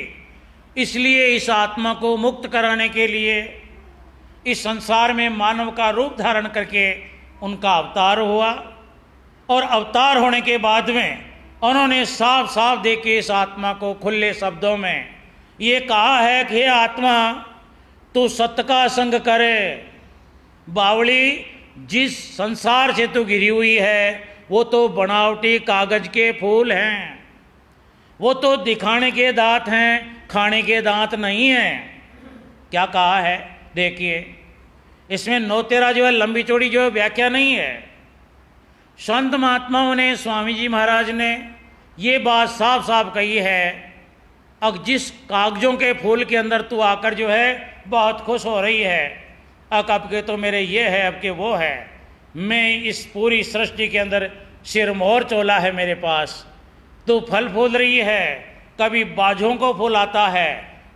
[SPEAKER 1] इसलिए इस आत्मा को मुक्त कराने के लिए इस संसार में मानव का रूप धारण करके उनका अवतार हुआ, और अवतार होने के बाद में उन्होंने साफ साफ देखिए इस आत्मा को खुले शब्दों में ये कहा है कि हे आत्मा, तू सत्य का संग करे। बावली, जिस संसार से तू घिरी हुई है वो तो बनावटी कागज के फूल हैं, वो तो दिखाने के दांत हैं, खाने के दांत नहीं हैं। क्या कहा है देखिए, इसमें 9-13 जो है लंबी चौड़ी जो है व्याख्या नहीं है। संत महात्माओं ने, स्वामी जी महाराज ने ये बात साफ साफ कही है, अब जिस कागजों के फूल के अंदर तू आकर जो है बहुत खुश हो रही है, अब के तो मेरे ये है, अब के वो है, मैं इस पूरी सृष्टि के अंदर सिरमौर चोला है मेरे पास, तू फल फूल रही है, कभी बाजों को फूलाता है,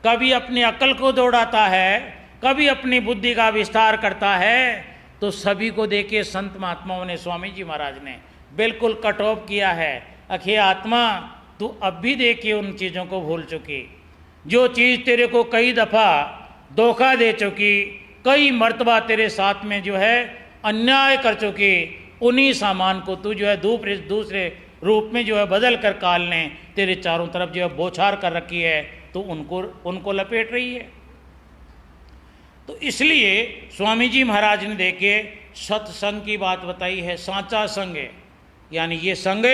[SPEAKER 1] कभी अपनी अक्ल को दौड़ाता है, कभी अपनी बुद्धि का विस्तार करता है, तो सभी को देखिए संत महात्माओं ने, स्वामी जी महाराज ने बिल्कुल कट ऑफ किया है। अखे आत्मा, तू अब भी देखिए उन चीज़ों को भूल चुकी, जो चीज़ तेरे को कई दफ़ा धोखा दे चुकी, कई मर्तबा तेरे साथ में जो है अन्याय कर चुकी, उन्हीं सामान को तू जो है दूसरे रूप में जो है बदल कर काल ने तेरे चारों तरफ जो है बौछार कर रखी है, तो उनको लपेट रही है। तो इसलिए स्वामी जी महाराज ने देखिए सत्संग की बात बताई है, सांचा संग है, यानी ये संग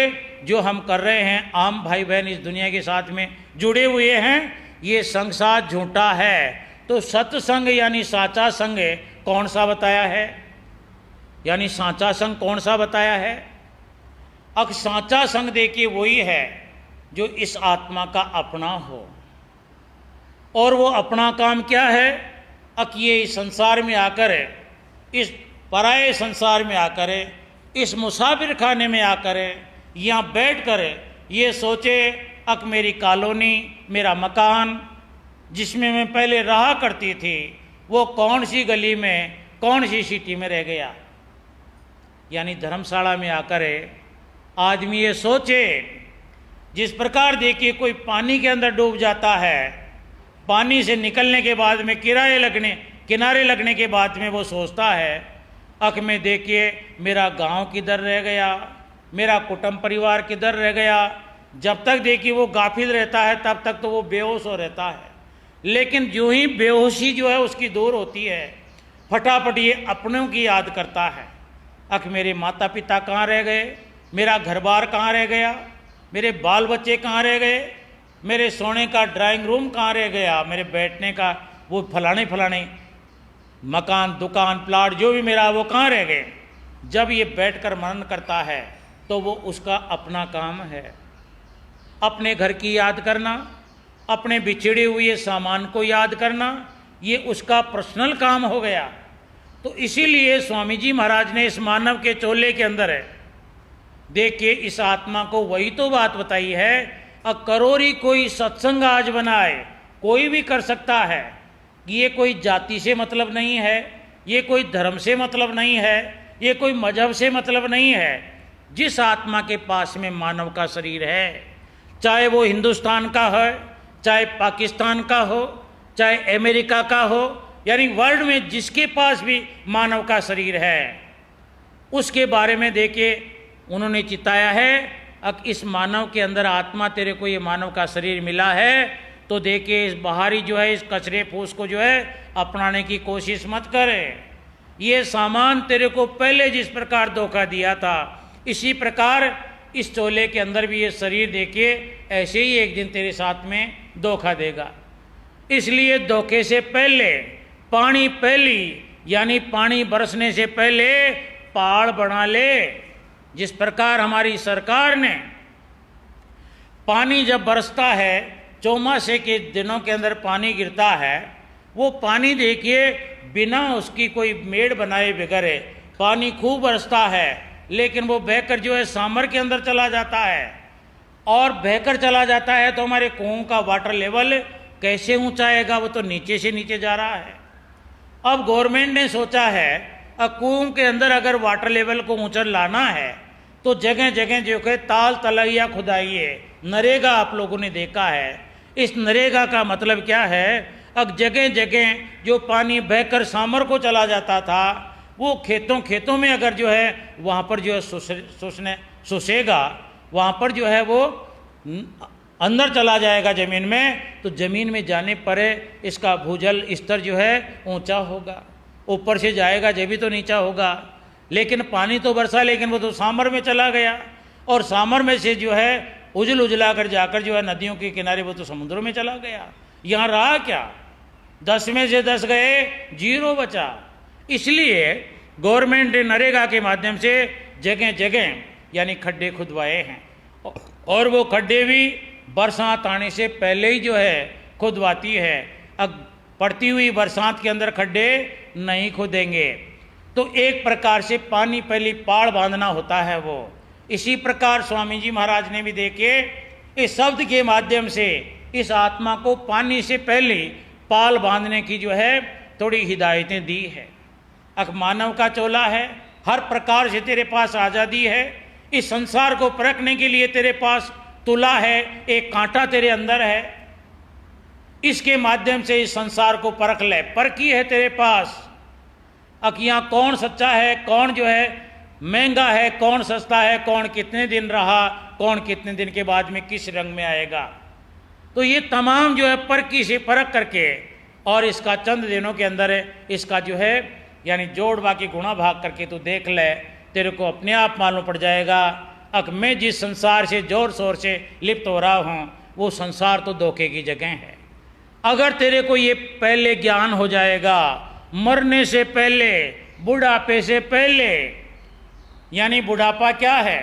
[SPEAKER 1] जो हम कर रहे हैं, आम भाई बहन इस दुनिया के साथ में जुड़े हुए हैं, ये संग साथ झूठा है। तो सत्संग यानी साचा संग कौन सा बताया है, यानी सांचा संग कौन सा बताया है? अब सांचा संग देखिए वही है जो इस आत्मा का अपना हो, और वो अपना काम क्या है? ये इस संसार में आकर, इस पराये संसार में आकर, इस मुसाफिर खाने में आकर यहाँ बैठ कर ये सोचे मेरी कॉलोनी, मेरा मकान जिसमें मैं पहले रहा करती थी, वो कौन सी गली में, कौन सी सिटी में रह गया। यानी धर्मशाला में आकर आदमी ये सोचे, जिस प्रकार देखिए कोई पानी के अंदर डूब जाता है, पानी से निकलने के बाद में किनारे लगने के बाद में वो सोचता है में देखिए मेरा गांव किधर रह गया, मेरा कुटुंब परिवार किधर रह गया। जब तक देखिए वो गाफिल रहता है तब तक तो वो बेहोश हो रहता है, लेकिन जो ही बेहोशी जो है उसकी दूर होती है, फटाफट ये अपनों की याद करता है। मेरे माता पिता कहाँ रह गए, मेरा घर बार कहाँ रह गया, मेरे बाल बच्चे कहाँ रह गए, मेरे सोने का ड्राइंग रूम कहाँ रह गया, मेरे बैठने का वो फलाने मकान, दुकान, प्लाट जो भी मेरा वो कहाँ रह गए। जब ये बैठकर मनन करता है तो वो उसका अपना काम है, अपने घर की याद करना, अपने बिछड़े हुए सामान को याद करना, ये उसका पर्सनल काम हो गया। तो इसीलिए स्वामी जी महाराज ने इस मानव के चोले के अंदर है देखिए इस आत्मा को वही तो बात बताई है, करोरी कोई सत्संग आज बनाए, कोई भी कर सकता है। ये कोई जाति से मतलब नहीं है, ये कोई धर्म से मतलब नहीं है, ये कोई मजहब से मतलब नहीं है। जिस आत्मा के पास में मानव का शरीर है, चाहे वो हिंदुस्तान का है, चाहे पाकिस्तान का हो, चाहे अमेरिका का हो, यानी वर्ल्ड में जिसके पास भी मानव का शरीर है, उसके बारे में देखिए उन्होंने चिताया है। अब इस मानव के अंदर आत्मा, तेरे को ये मानव का शरीर मिला है तो देखिए इस बाहरी जो है इस कचरे फूस को जो है अपनाने की कोशिश मत करे। ये सामान तेरे को पहले जिस प्रकार धोखा दिया था, इसी प्रकार इस चोले के अंदर भी ये शरीर देखिए ऐसे ही एक दिन तेरे साथ में धोखा देगा। इसलिए धोखे से पहले पानी पहली, यानी पानी बरसने से पहले पहाड़ बना ले। जिस प्रकार हमारी सरकार ने पानी जब बरसता है, चौमासे के दिनों के अंदर पानी गिरता है, वो पानी देखिए बिना उसकी कोई मेड़ बनाए बगैर पानी खूब बरसता है, लेकिन वो बहकर जो है सामर के अंदर चला जाता है। और बहकर चला जाता है तो हमारे कुओं का वाटर लेवल कैसे ऊंचा आएगा, वो तो नीचे से नीचे जा रहा है। अब गवर्नमेंट ने सोचा है कुओं के अंदर अगर वाटर लेवल को ऊंचा लाना है तो जगह जगह जो है ताल तलैया खुदाइए। नरेगा आप लोगों ने देखा है, इस नरेगा का मतलब क्या है, अब जगह जगह जो पानी बहकर सामर को चला जाता था, वो खेतों में अगर जो है वहाँ पर जो है सुसेगा, वहाँ पर जो है वो अंदर चला जाएगा ज़मीन में, तो ज़मीन में जाने पर इसका भूजल स्तर जो है ऊंचा होगा, ऊपर से जाएगा जब भी तो नीचा होगा। लेकिन पानी तो बरसा, लेकिन वो तो सामर में चला गया, और सामर में से जो है उजला कर जाकर जो है नदियों के किनारे वो तो समुद्रों में चला गया। यहाँ रहा क्या, 10 में से 10 गए, 0 बचा। इसलिए गवर्नमेंट ने नरेगा के माध्यम से जगह जगह यानी खड्डे खुदवाए हैं, और वो खड्डे भी बरसात आने से पहले ही जो है खुदवाती है। अब पड़ती हुई बरसात के अंदर खड्डे नहीं खुदेंगे। तो एक प्रकार से पानी पहली पाड़ बांधना होता है वो। इसी प्रकार स्वामी जी महाराज ने भी देखे इस शब्द के माध्यम से इस आत्मा को पानी से पहले पाल बांधने की जो है थोड़ी हिदायतें दी है। अक मानव का चोला है, हर प्रकार से तेरे पास आज़ादी है। इस संसार को परखने के लिए तेरे पास तुला है, एक कांटा तेरे अंदर है, इसके माध्यम से इस संसार को परख ले। परखी है तेरे पास अक यहाँ कौन सच्चा है, कौन जो है महंगा है, कौन सस्ता है, कौन कितने दिन रहा, कौन कितने दिन के बाद में किस रंग में आएगा। तो ये तमाम जो है परखी से परख करके, और इसका चंद दिनों के अंदर इसका जो है यानी जोड़ बाकी गुणा भाग करके तू देख ले, तेरे को अपने आप मालूम पड़ जाएगा अक मैं जिस संसार से जोर शोर से लिप्त हो रहा हूँ वो संसार तो धोखे की जगह है। अगर तेरे को ये पहले ज्ञान हो जाएगा, मरने से पहले, बुढ़ापे से पहले, यानी बुढ़ापा क्या है,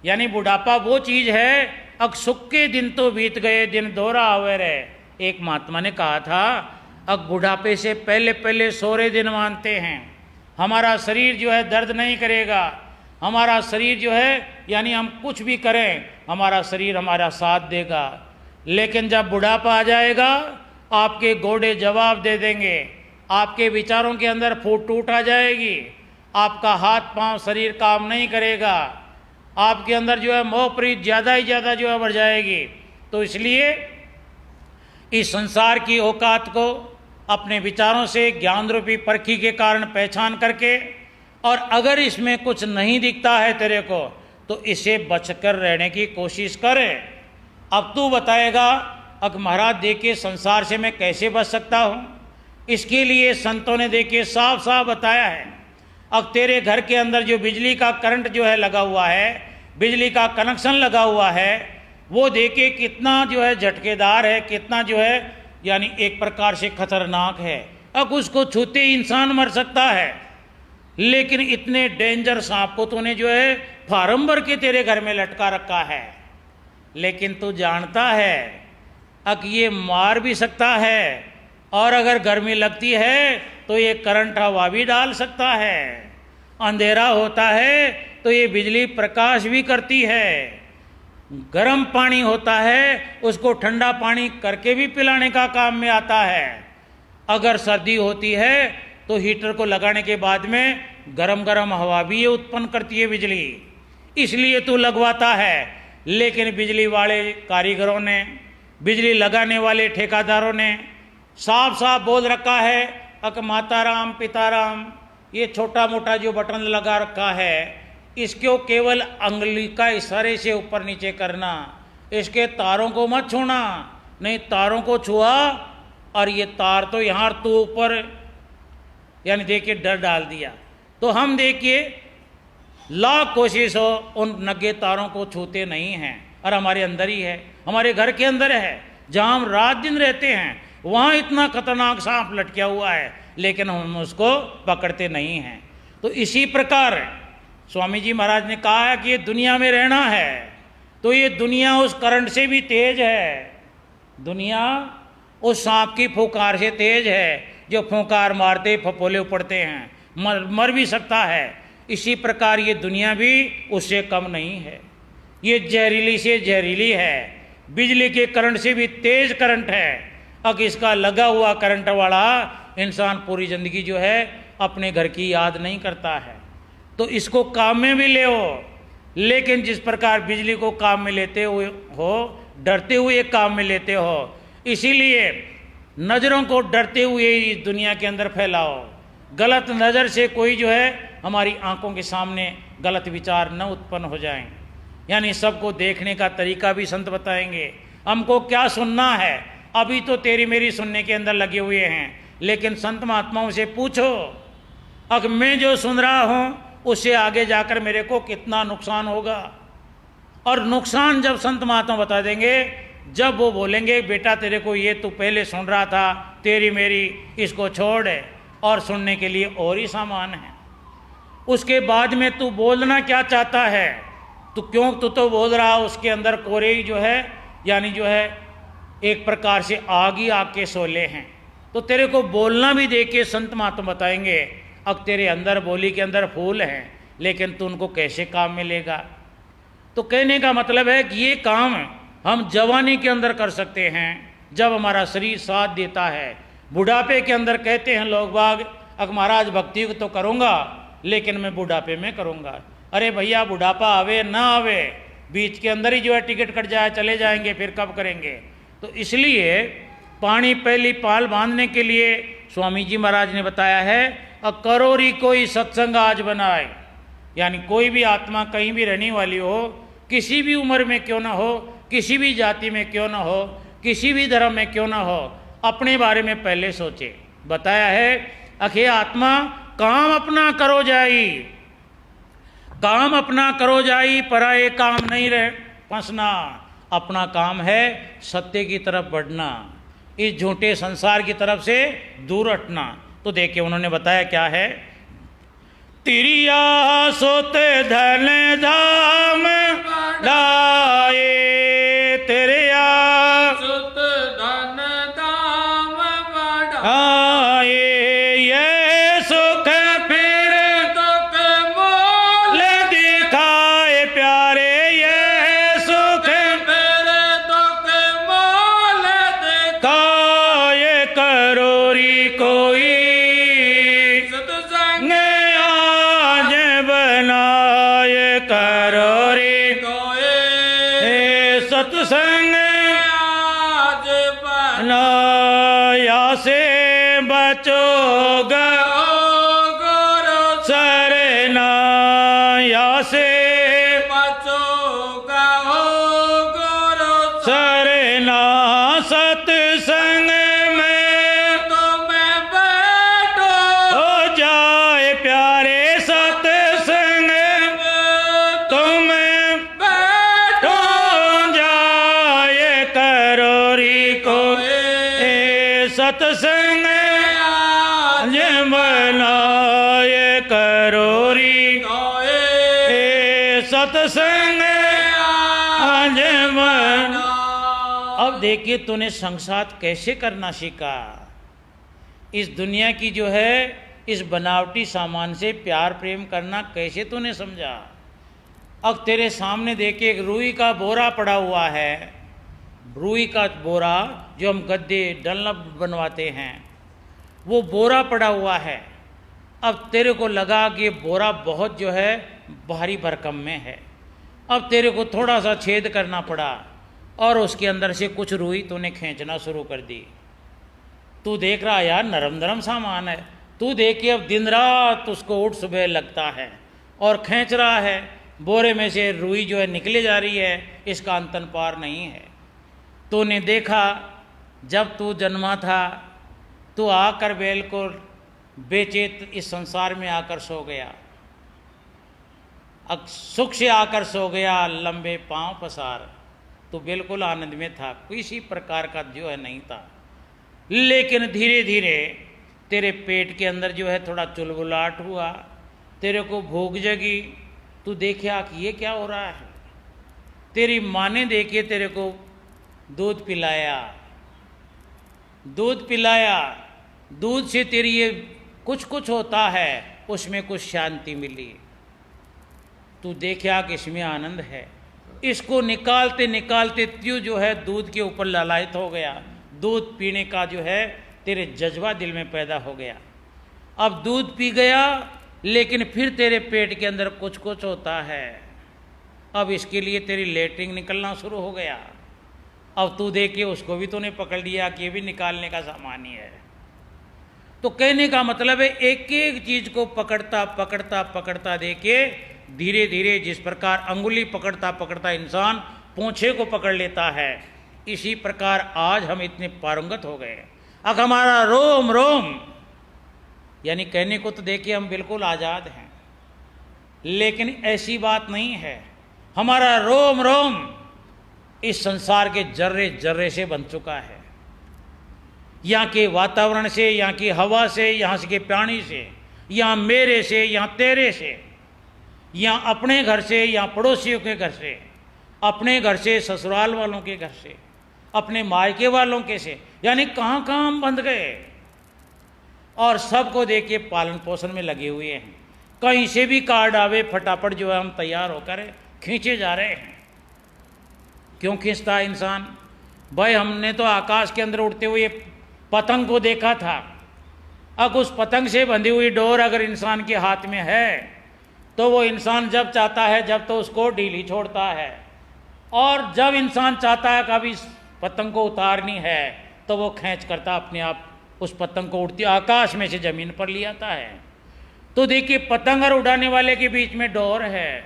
[SPEAKER 1] यानी बुढ़ापा वो चीज़ है अक सुख के दिन तो बीत गए, दिन दोहरा आवे रहे। एक महात्मा ने कहा था अक बुढ़ापे से पहले पहले सोरे दिन मानते हैं, हमारा शरीर जो है दर्द नहीं करेगा, हमारा शरीर जो है यानी हम कुछ भी करें हमारा शरीर हमारा साथ देगा। लेकिन जब बुढ़ापा आ जाएगा आपके घोड़े जवाब दे देंगे, आपके विचारों के अंदर फूट टूट आ जाएगी, आपका हाथ पांव शरीर काम नहीं करेगा, आपके अंदर जो है मोह प्रीत ज़्यादा ही ज़्यादा जो है बढ़ जाएगी। तो इसलिए इस संसार की औकात को अपने विचारों से ज्ञान रूपी परखी के कारण पहचान करके, और अगर इसमें कुछ नहीं दिखता है तेरे को तो इसे बचकर रहने की कोशिश करें। अब तू बताएगा अब महाराज देखिए संसार से मैं कैसे बच सकता हूँ। इसके लिए संतों ने देखिए साफ साफ बताया है। अब तेरे घर के अंदर जो बिजली का करंट जो है लगा हुआ है, बिजली का कनेक्शन लगा हुआ है, वो देखिए कितना जो है झटकेदार है, कितना जो है यानी एक प्रकार से खतरनाक है। अब उसको छूते ही इंसान मर सकता है, लेकिन इतने डेंजर सांप को तूने जो है फार्म भर के तेरे घर में लटका रखा है। लेकिन तू जानता है अब ये मार भी सकता है, और अगर गर्मी लगती है तो ये करंट हवा भी डाल सकता है, अंधेरा होता है तो ये बिजली प्रकाश भी करती है, गर्म पानी होता है उसको ठंडा पानी करके भी पिलाने का काम में आता है, अगर सर्दी होती है तो हीटर को लगाने के बाद में गरम गरम हवा भी ये उत्पन्न करती है बिजली, इसलिए तू लगवाता है। लेकिन बिजली वाले कारीगरों ने, बिजली लगाने वाले ठेकेदारों ने साफ साफ बोल रखा है अक माता राम पिता राम, ये छोटा मोटा जो बटन लगा रखा है इसको केवल अंगुली का इशारे से ऊपर नीचे करना, इसके तारों को मत छूना, नहीं तारों को छुआ और ये तार तो यहाँ तो ऊपर यानी देखिए डर डाल दिया। तो हम देखिए लाख कोशिश हो उन नंगे तारों को छूते नहीं हैं, और हमारे अंदर ही है, हमारे घर के अंदर है, जहाँ हम रात दिन रहते हैं वहाँ इतना खतरनाक सांप लटका हुआ है, लेकिन हम उसको पकड़ते नहीं हैं। तो इसी प्रकार स्वामी जी महाराज ने कहा है कि ये दुनिया में रहना है तो ये दुनिया उस करंट से भी तेज है, दुनिया उस सांप की फुकार से तेज है, जो फुकार मारते फपोले पड़ते हैं, मर भी सकता है। इसी प्रकार ये दुनिया भी उससे कम नहीं है, ये जहरीली से जहरीली है, बिजली के करंट से भी तेज करंट है। अब इसका लगा हुआ करंट वाला इंसान पूरी ज़िंदगी जो है अपने घर की याद नहीं करता है, तो इसको काम में भी ले हो। लेकिन जिस प्रकार बिजली को काम में लेते हुए हो, डरते हुए काम में लेते हो, इसीलिए नज़रों को डरते हुए इस दुनिया के अंदर फैलाओ। गलत नज़र से कोई जो है हमारी आंखों के सामने गलत विचार न उत्पन्न हो जाएं, यानी सबको देखने का तरीका भी संत बताएंगे। हमको क्या सुनना है, अभी तो तेरी मेरी सुनने के अंदर लगे हुए हैं, लेकिन संत महात्माओं से पूछो अब मैं जो सुन रहा हूँ उससे आगे जाकर मेरे को कितना नुकसान होगा। और नुकसान जब संत महात्मा बता देंगे, जब वो बोलेंगे बेटा तेरे को ये तू पहले सुन रहा था, तेरी मेरी इसको छोड़ और सुनने के लिए और ही सामान है। उसके बाद में तू बोलना क्या चाहता है, तू क्यों तू तो बोल रहा, उसके अंदर कोरे ही जो है यानी जो है एक प्रकार से आग ही आग के शोले हैं। तो तेरे को बोलना भी देख के संत महात्मा बताएंगे अब तेरे अंदर बोली के अंदर फूल हैं, लेकिन तू उनको कैसे काम में लेगा। तो कहने का मतलब है कि ये काम हम जवानी के अंदर कर सकते हैं जब हमारा शरीर साथ देता है। बुढ़ापे के अंदर कहते हैं लोग बाग अब महाराज भक्ति तो करूँगा लेकिन मैं बुढ़ापे में करूँगा। अरे भैया बुढ़ापा आवे ना आवे, बीच के अंदर ही जो है टिकट कट जाए चले जाएंगे, फिर कब करेंगे। तो इसलिए पानी पहली पाल बांधने के लिए स्वामी जी महाराज ने बताया है, करोरी कोई सत्संग आज बनाए, यानी कोई भी आत्मा कहीं भी रहने वाली हो, किसी भी उम्र में क्यों ना हो, किसी भी जाति में क्यों ना हो, किसी भी धर्म में क्यों ना हो, अपने बारे में पहले सोचे। बताया है अखे आत्मा काम अपना करो जाई, काम अपना करो जाई, पराये काम नहीं रहे फंसना। अपना काम है सत्य की तरफ बढ़ना, इस झूठे संसार की तरफ से दूर हटना। तो देखिए उन्होंने बताया क्या है, तिरिया सोते धन धाम लाए, तिरिया
[SPEAKER 2] सुत धन धाम बढ़ाए,
[SPEAKER 1] ये सुख फिर
[SPEAKER 2] दुख मोल
[SPEAKER 1] दिखाए प्यारे, ये सुख
[SPEAKER 2] फिर दुख मोल
[SPEAKER 1] दिखाए करोरी कोई
[SPEAKER 2] सत्संग
[SPEAKER 1] आज बनाए करोरी
[SPEAKER 2] कोए
[SPEAKER 1] सत्संग
[SPEAKER 2] आज
[SPEAKER 1] बनाया से बचोगा
[SPEAKER 2] गुरु
[SPEAKER 1] सरनाया से
[SPEAKER 2] बचोगा हो गुरु
[SPEAKER 1] सरना सत्संग में
[SPEAKER 2] तुम्हें बैठो
[SPEAKER 1] हो जाए प्यारे, सत्संग तुम्हें
[SPEAKER 2] बैठो
[SPEAKER 1] हो जाए करोरी को सत्संग
[SPEAKER 2] आज
[SPEAKER 1] बनाए करोरी सत्संग आज बना। अब देखिए तूने संसार कैसे करना सीखा, इस दुनिया की जो है इस बनावटी सामान से प्यार प्रेम करना कैसे तूने समझा। अब तेरे सामने देखिए एक रुई का बोरा पड़ा हुआ है, रुई का बोरा जो हम गद्दे डंलप बनवाते हैं, वो बोरा पड़ा हुआ है। अब तेरे को लगा कि ये बोरा बहुत जो है भारी भरकम में है, अब तेरे को थोड़ा सा छेद करना पड़ा और उसके अंदर से कुछ रुई तूने खींचना शुरू कर दी। तू देख रहा यार नरम नरम सामान है, तू देख के अब दिन रात उसको उठ सुबह लगता है और खींच रहा है, बोरे में से रुई जो है निकले जा रही है, इसका अंतन पार नहीं है। तूने देखा जब तू जन्मा था, तू आकर बिल्कुल बेचैन इस संसार में आकर सो गया, सुख से आकर सो गया, लंबे पांव पसार, तू बिल्कुल आनंद में था, किसी प्रकार का जो है नहीं था। लेकिन धीरे धीरे तेरे पेट के अंदर जो है थोड़ा चुलबुलाहट हुआ, तेरे को भूख जगी, तू देखा कि ये क्या हो रहा है। तेरी माँ ने देखे तेरे को दूध पिलाया, दूध पिलाया, दूध से तेरी ये कुछ कुछ होता है, उसमें कुछ शांति मिली। तू देखा कि इसमें आनंद है, इसको निकालते निकालते तू जो है दूध के ऊपर ललायत हो गया, दूध पीने का जो है तेरे जज्बा दिल में पैदा हो गया। अब दूध पी गया, लेकिन फिर तेरे पेट के अंदर कुछ कुछ होता है, अब इसके लिए तेरी लेटरिन निकलना शुरू हो गया। अब तू देखिए उसको भी तूने पकड़ लिया कि ये भी निकालने का सामान ही है। तो कहने का मतलब है एक एक चीज को पकड़ता पकड़ता पकड़ता देखिए धीरे धीरे जिस प्रकार अंगुली पकड़ता पकड़ता इंसान पूंछे को पकड़ लेता है, इसी प्रकार आज हम इतने पारंगत हो गए। अब हमारा रोम रोम, यानी कहने को तो देखिए हम बिल्कुल आज़ाद हैं, लेकिन ऐसी बात नहीं है। हमारा रोम रोम इस संसार के जर्रे जर्रे से बन चुका है, यहाँ के वातावरण से, यहाँ की हवा से, यहाँ के पानी से, यहाँ मेरे से, यहाँ तेरे से, यहाँ अपने घर से, यहाँ पड़ोसियों के घर से, अपने घर से ससुराल वालों के घर से, अपने मायके वालों के से, यानी कहाँ कहाँ हम बंध गए। और सबको देखिए पालन पोषण में लगे हुए हैं, कहीं से भी कार्ड आवे फटाफट जो है हम तैयार होकर खींचे जा रहे हैं। क्यों खींचता है इंसान? भाई हमने तो आकाश के अंदर उड़ते हुए पतंग को देखा था, अब उस पतंग से बंधी हुई डोर अगर इंसान के हाथ में है तो वो इंसान जब चाहता है जब तो उसको ढीली छोड़ता है, और जब इंसान चाहता है कभी इस पतंग को उतारनी है तो वो खींच करता अपने आप उस पतंग को उड़ती आकाश में से ज़मीन पर ले आता है। तो देखिए पतंग और उड़ाने वाले के बीच में डोर है।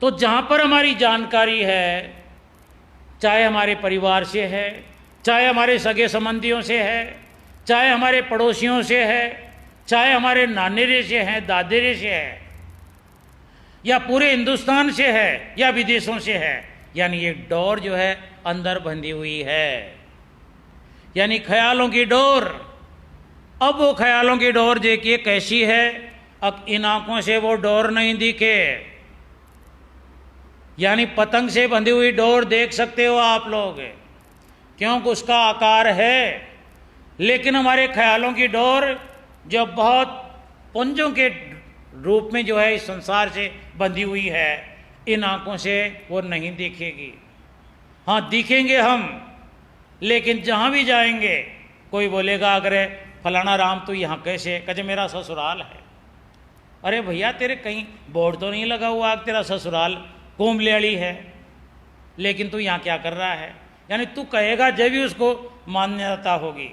[SPEAKER 1] तो जहाँ पर हमारी जानकारी है, चाहे हमारे परिवार से है, चाहे हमारे सगे संबंधियों से है, चाहे हमारे पड़ोसियों से है, चाहे हमारे नानेरे से है, दादेरे से है, या पूरे हिंदुस्तान से है या विदेशों से है, यानी ये डोर जो है अंदर बंधी हुई है, यानी ख्यालों की डोर। अब वो ख्यालों की डोर देखिए कैसी है। अब इन आंखों से वो डोर नहीं दिखे, यानी पतंग से बंधी हुई डोर देख सकते हो आप लोग, क्योंकि उसका आकार है। लेकिन हमारे ख्यालों की डोर जो बहुत पुंजों के रूप में जो है इस संसार से बंधी हुई है, इन आंखों से वो नहीं दिखेगी। हाँ दिखेंगे हम, लेकिन जहाँ भी जाएंगे कोई बोलेगा अगर फलाना राम तो यहाँ कैसे, कहे मेरा ससुराल है। अरे भैया तेरे कहीं बोर्ड तो नहीं लगा हुआ तेरा ससुराल कोमलेड़ी है, लेकिन तू यहाँ क्या कर रहा है, यानी तू कहेगा जब भी उसको मान्यता होगी।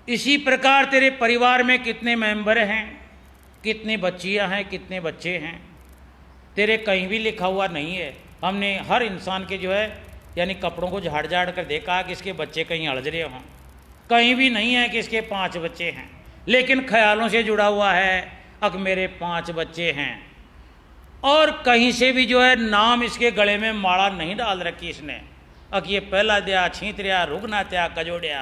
[SPEAKER 1] इसी प्रकार तेरे परिवार में कितने मेंबर हैं, कितनी बच्चियां हैं, कितने बच्चे हैं, तेरे कहीं भी लिखा हुआ नहीं है। हमने हर इंसान के जो है यानी कपड़ों को झाड़ झाड़ कर देखा कि इसके बच्चे कहीं अड़ज रहे हों, कहीं भी नहीं है कि इसके 5 बच्चे हैं, लेकिन ख्यालों से जुड़ा हुआ है अब मेरे 5 बच्चे हैं। और कहीं से भी जो है नाम इसके गले में माला नहीं डाल रखी इसने, अब ये पहला दिया, छींतरिया, रुगनात्या, कजोड़िया,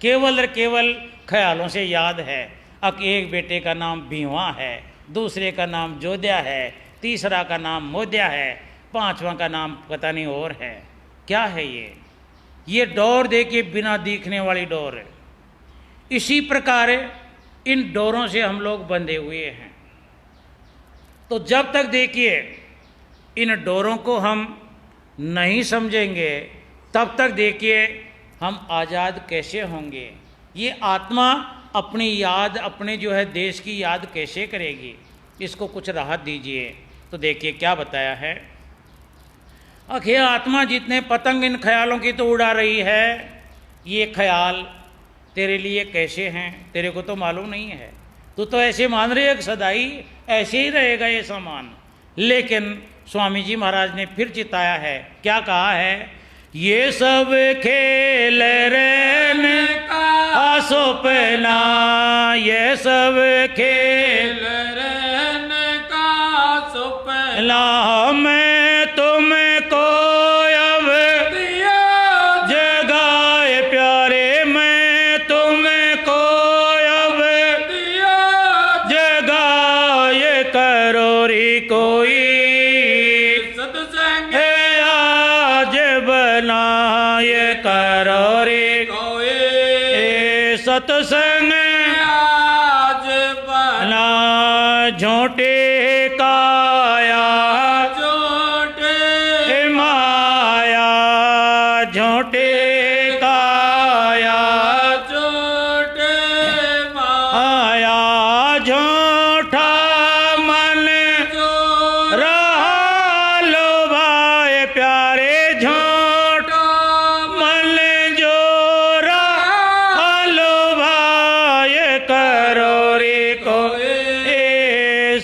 [SPEAKER 1] केवल और केवल ख्यालों से याद है। अब एक बेटे का नाम भीवा है, दूसरे का नाम जोध्या है, तीसरा का नाम मोद्या है, 5वां का नाम पता नहीं और है। क्या है ये डोर देखिए बिना दिखने वाली डोर है। इसी प्रकार इन डोरों से हम लोग बंधे हुए हैं। तो जब तक देखिए इन डोरों को हम नहीं समझेंगे तब तक देखिए हम आज़ाद कैसे होंगे। ये आत्मा अपनी याद, अपने जो है देश की याद कैसे करेगी, इसको कुछ राहत दीजिए। तो देखिए क्या बताया है। आखिर आत्मा जितने पतंग इन ख्यालों की तो उड़ा रही है, ये ख्याल तेरे लिए कैसे हैं तेरे को तो मालूम नहीं है। तू तो ऐसे मान रही है कि सदाई ऐसे ही रहेगा ये सामान। लेकिन स्वामी जी महाराज ने फिर चिताया है, क्या कहा है, ये सब खेल रहने का सपना, ये सब खेल
[SPEAKER 2] रहने का सपना
[SPEAKER 1] मैं तुमको अब
[SPEAKER 2] दिया
[SPEAKER 1] जगाए प्यारे, मैं तुमको अब
[SPEAKER 2] दिया
[SPEAKER 1] जगाए करोरी कोई
[SPEAKER 2] सत्संग
[SPEAKER 1] है आज बनाए करोरी
[SPEAKER 2] कोई
[SPEAKER 1] सत्संग
[SPEAKER 2] आज बना
[SPEAKER 1] ना झूठे काया
[SPEAKER 2] जोटे
[SPEAKER 1] माया, झूठे काया
[SPEAKER 2] जोटे
[SPEAKER 1] आया, झूठा मन
[SPEAKER 2] जो
[SPEAKER 1] रहा लो भाई प्यारे, झूठा मन जो रहा लो भाई करोरी को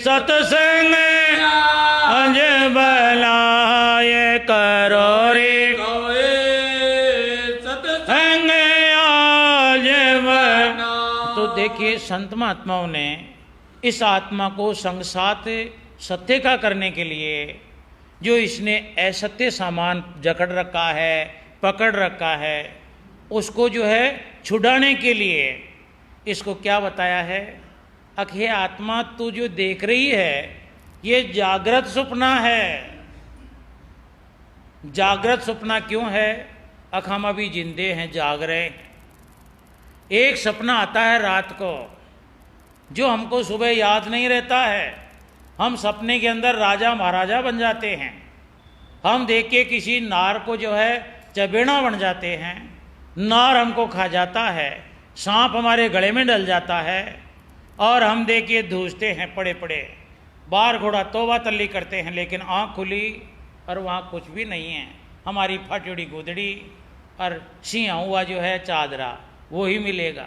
[SPEAKER 1] सत्संग अंज बनाए करोरी
[SPEAKER 2] कोई सत्संग
[SPEAKER 1] संग आज बना।
[SPEAKER 2] ना
[SPEAKER 1] तो देखिए संत महात्माओं ने इस आत्मा को संगसात सत्य का करने के लिए जो इसने असत्य सामान जकड़ रखा है, पकड़ रखा है, उसको जो है छुड़ाने के लिए इसको क्या बताया है, अखे आत्मा तू जो देख रही है ये जागृत सपना है। जागृत सपना क्यों है, अख हम अभी जिंदे हैं, जाग रहे हैं। एक सपना आता है रात को जो हमको सुबह याद नहीं रहता है। हम सपने के अंदर राजा महाराजा बन जाते हैं, हम देख के किसी नार को जो है चबेड़ा बन जाते हैं, नार हमको खा जाता है, सांप हमारे गले में डल जाता है और हम देखिए धूसते हैं पड़े पड़े, बार घोड़ा तौबा तल्ली करते हैं, लेकिन आँख खुली और वहाँ कुछ भी नहीं है, हमारी फटुड़ी गुदड़ी और सिया हुआ जो है चादरा वो ही मिलेगा।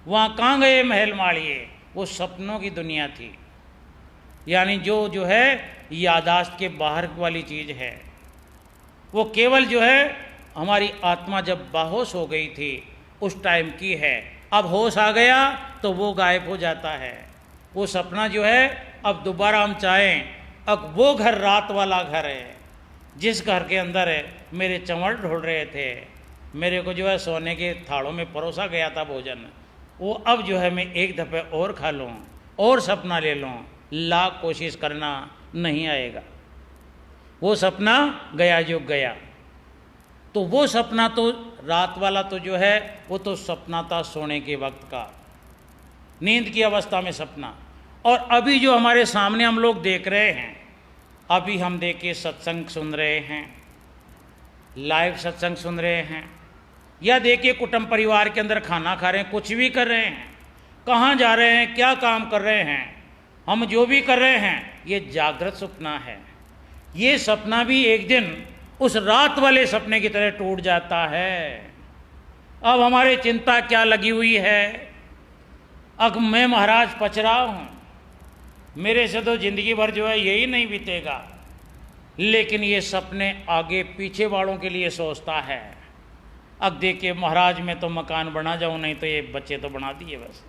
[SPEAKER 1] वहाँ कहाँ गए महल माड़िए, वो सपनों की दुनिया थी, यानी जो है यादाश्त के बाहर वाली चीज़ है। वो केवल जो है हमारी आत्मा जब बाहोश हो गई थी उस टाइम की है। अब होश आ गया तो वो गायब हो जाता है। वो सपना जो है अब दोबारा हम चाहें, अब वो घर रात वाला घर है जिस घर के अंदर मेरे चंवर ढूंढ रहे थे, मेरे को जो है सोने के थालों में परोसा गया था भोजन, वो अब जो है मैं एक दफ़े और खा लूँ और सपना ले लूँ, लाख कोशिश करना नहीं आएगा। वो सपना गया जो गया। तो वो सपना तो रात वाला तो जो है वो तो सपना था सोने के वक्त का, नींद की अवस्था में सपना। और अभी जो हमारे सामने हम लोग देख रहे हैं, अभी हम देखिए सत्संग सुन रहे हैं, लाइव सत्संग सुन रहे हैं, या देखिए कुटुंब परिवार के अंदर खाना खा रहे हैं, कुछ भी कर रहे हैं, कहाँ जा रहे हैं, क्या काम कर रहे हैं, हम जो भी कर रहे हैं ये जागृत सपना है। ये सपना भी एक दिन उस रात वाले सपने की तरह टूट जाता है। अब हमारे चिंता क्या लगी हुई है, अब मैं महाराज पच रहा हूँ, मेरे से तो जिंदगी भर जो है यही नहीं बीतेगा, लेकिन ये सपने आगे पीछे वालों के लिए सोचता है। अब देखिए महाराज मैं तो मकान बना जाऊँ, नहीं तो ये बच्चे तो बना दिए बस,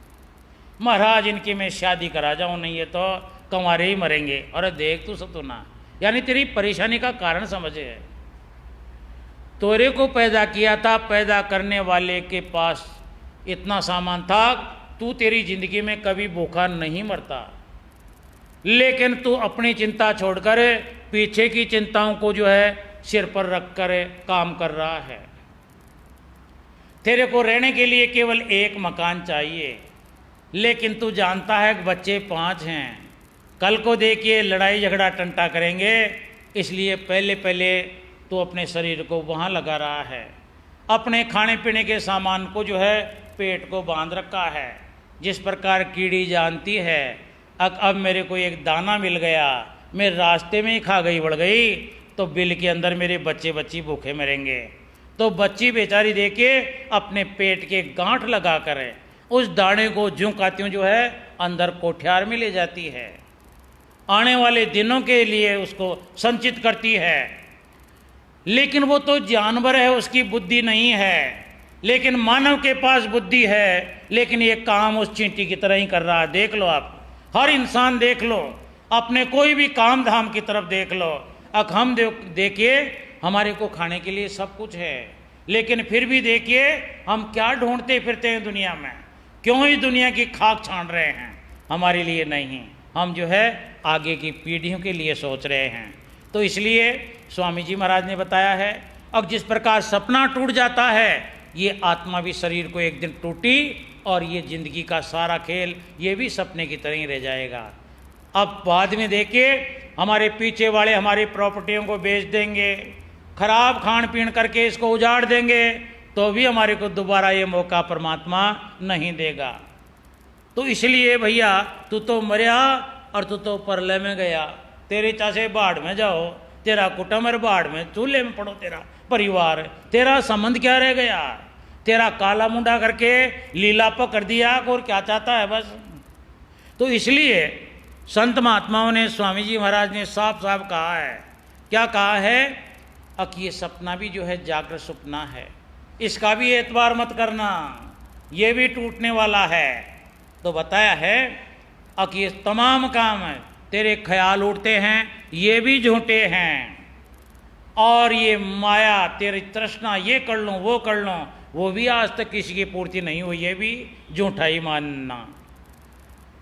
[SPEAKER 1] महाराज इनकी मैं शादी करा जाऊँ, नहीं ये तो कंवारे ही मरेंगे। अरे देख तू सतुना, यानी तेरी परेशानी का कारण समझे, तोरे को पैदा किया था, पैदा करने वाले के पास इतना सामान था, तू तेरी जिंदगी में कभी भूखा नहीं मरता, लेकिन तू अपनी चिंता छोड़कर पीछे की चिंताओं को जो है सिर पर रख कर काम कर रहा है। तेरे को रहने के लिए केवल एक मकान चाहिए, लेकिन तू जानता है कि बच्चे 5 हैं, कल को देखिए लड़ाई झगड़ा टंटा करेंगे, इसलिए पहले पहले तो अपने शरीर को वहाँ लगा रहा है, अपने खाने पीने के सामान को जो है पेट को बांध रखा है। जिस प्रकार कीड़ी जानती है अब मेरे को एक दाना मिल गया, मैं रास्ते में ही खा गई बढ़ गई, तो बिल के अंदर मेरे बच्चे बच्ची भूखे मरेंगे, तो बच्ची बेचारी देखिए अपने पेट के गांठ लगा कर उस दाने को ज्यों का त्यों जो है अंदर कोठियार में ले जाती है, आने वाले दिनों के लिए उसको संचित करती है। लेकिन वो तो जानवर है, उसकी बुद्धि नहीं है, लेकिन मानव के पास बुद्धि है, लेकिन ये काम उस चींटी की तरह ही कर रहा है। देख लो आप, हर इंसान देख लो, अपने कोई भी काम धाम की तरफ देख लो, अब हम देखिए हमारे को खाने के लिए सब कुछ है, लेकिन फिर भी देखिए हम क्या ढूंढते फिरते हैं दुनिया में, क्यों ही दुनिया की खाक छान रहे हैं, हमारे लिए नहीं, हम जो है आगे की पीढ़ियों के लिए सोच रहे हैं। तो इसलिए स्वामी जी महाराज ने बताया है, अब जिस प्रकार सपना टूट जाता है, ये आत्मा भी शरीर को एक दिन टूटी और ये जिंदगी का सारा खेल ये भी सपने की तरह ही रह जाएगा। अब बाद में देखिए हमारे पीछे वाले हमारी प्रॉपर्टियों को बेच देंगे, खराब खान पीन करके इसको उजाड़ देंगे, तो भी हमारे को दोबारा ये मौका परमात्मा नहीं देगा। तो इसलिए भैया तू तो मरिया और तू तो परले में गया, तेरी चाचे बाढ़ में जाओ, तेरा कुटुंब बाढ़ में चूल्हे में पड़ो, तेरा परिवार, तेरा संबंध क्या रह गया, तेरा काला मुंडा करके लीला पकड़ दिया और क्या चाहता है बस। तो इसलिए संत महात्माओं ने, स्वामी जी महाराज ने साफ साफ कहा है, क्या कहा है, कि ये सपना भी जो है जागृत सपना है, इसका भी एतबार मत करना, ये भी टूटने वाला है। तो बताया है कि ये तमाम काम है तेरे ख्याल उठते हैं, ये भी झूठे हैं, और ये माया तेरी तृष्णा, ये कर लूँ वो कर लूँ, वो भी आज तक किसी की पूर्ति नहीं हुई, ये भी झूठा ही मानना।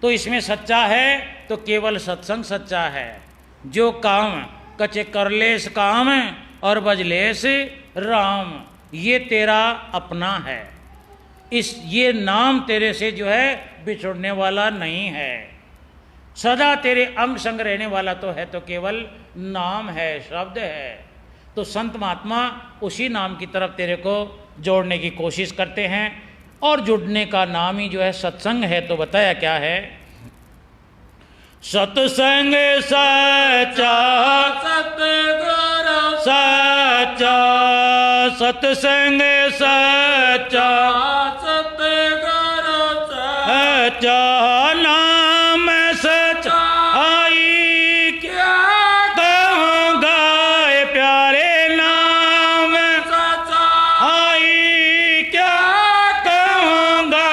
[SPEAKER 1] तो इसमें सच्चा है तो केवल सत्संग सच्चा है, जो काम कचे करलेस काम और बजलेस राम, ये तेरा अपना है, ये नाम तेरे से जो है बिछुड़ने वाला नहीं है, सदा तेरे अंग संग रहने वाला तो है, तो केवल नाम है, शब्द है। तो संत महात्मा उसी नाम की तरफ तेरे को जोड़ने की कोशिश करते हैं, और जुड़ने का नाम ही जो है सत्संग है। तो बताया क्या है, सत्संग सच्चा
[SPEAKER 2] सतगुरु
[SPEAKER 1] सच्चा, सत्संग सच्चा
[SPEAKER 2] सतगुरु
[SPEAKER 1] सच्चा, नाम सच्चाई क्या कहूँगा ये प्यारे, नाम
[SPEAKER 2] सच्चाई
[SPEAKER 1] क्या कहूँगा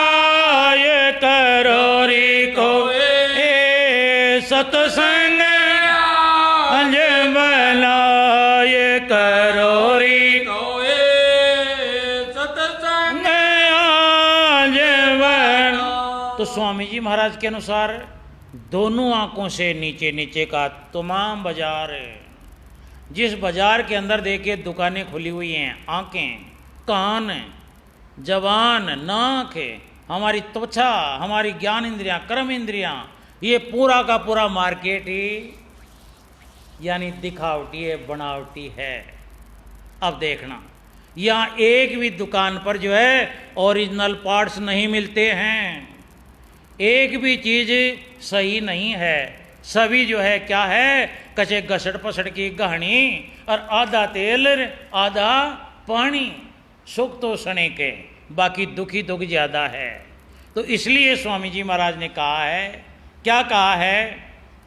[SPEAKER 1] ये करोरी को, ए सत्संग अंजमला ये करोरी
[SPEAKER 2] कोए सत्संग
[SPEAKER 1] अंजमला। तो स्वामी जी महाराज के अनुसार दोनों आंखों से नीचे नीचे का तमाम बाजार है, जिस बाजार के अंदर देखिए दुकानें खुली हुई हैं, आंखें, कान, जबान, नाक, हमारी त्वचा, हमारी ज्ञान इंद्रियां, कर्म इंद्रियां, ये पूरा का पूरा मार्केट ही यानी दिखावटी है, बनावटी है। अब देखना, यहाँ एक भी दुकान पर जो है ओरिजिनल पार्ट्स नहीं मिलते हैं, एक भी चीज सही नहीं है, सभी जो है क्या है, कचे घसड़ पसड़ की गहनी और आधा तेल आधा पानी, सुख तो सने के, बाकी दुखी दुख ज्यादा है। तो इसलिए स्वामी जी महाराज ने कहा है, क्या कहा है,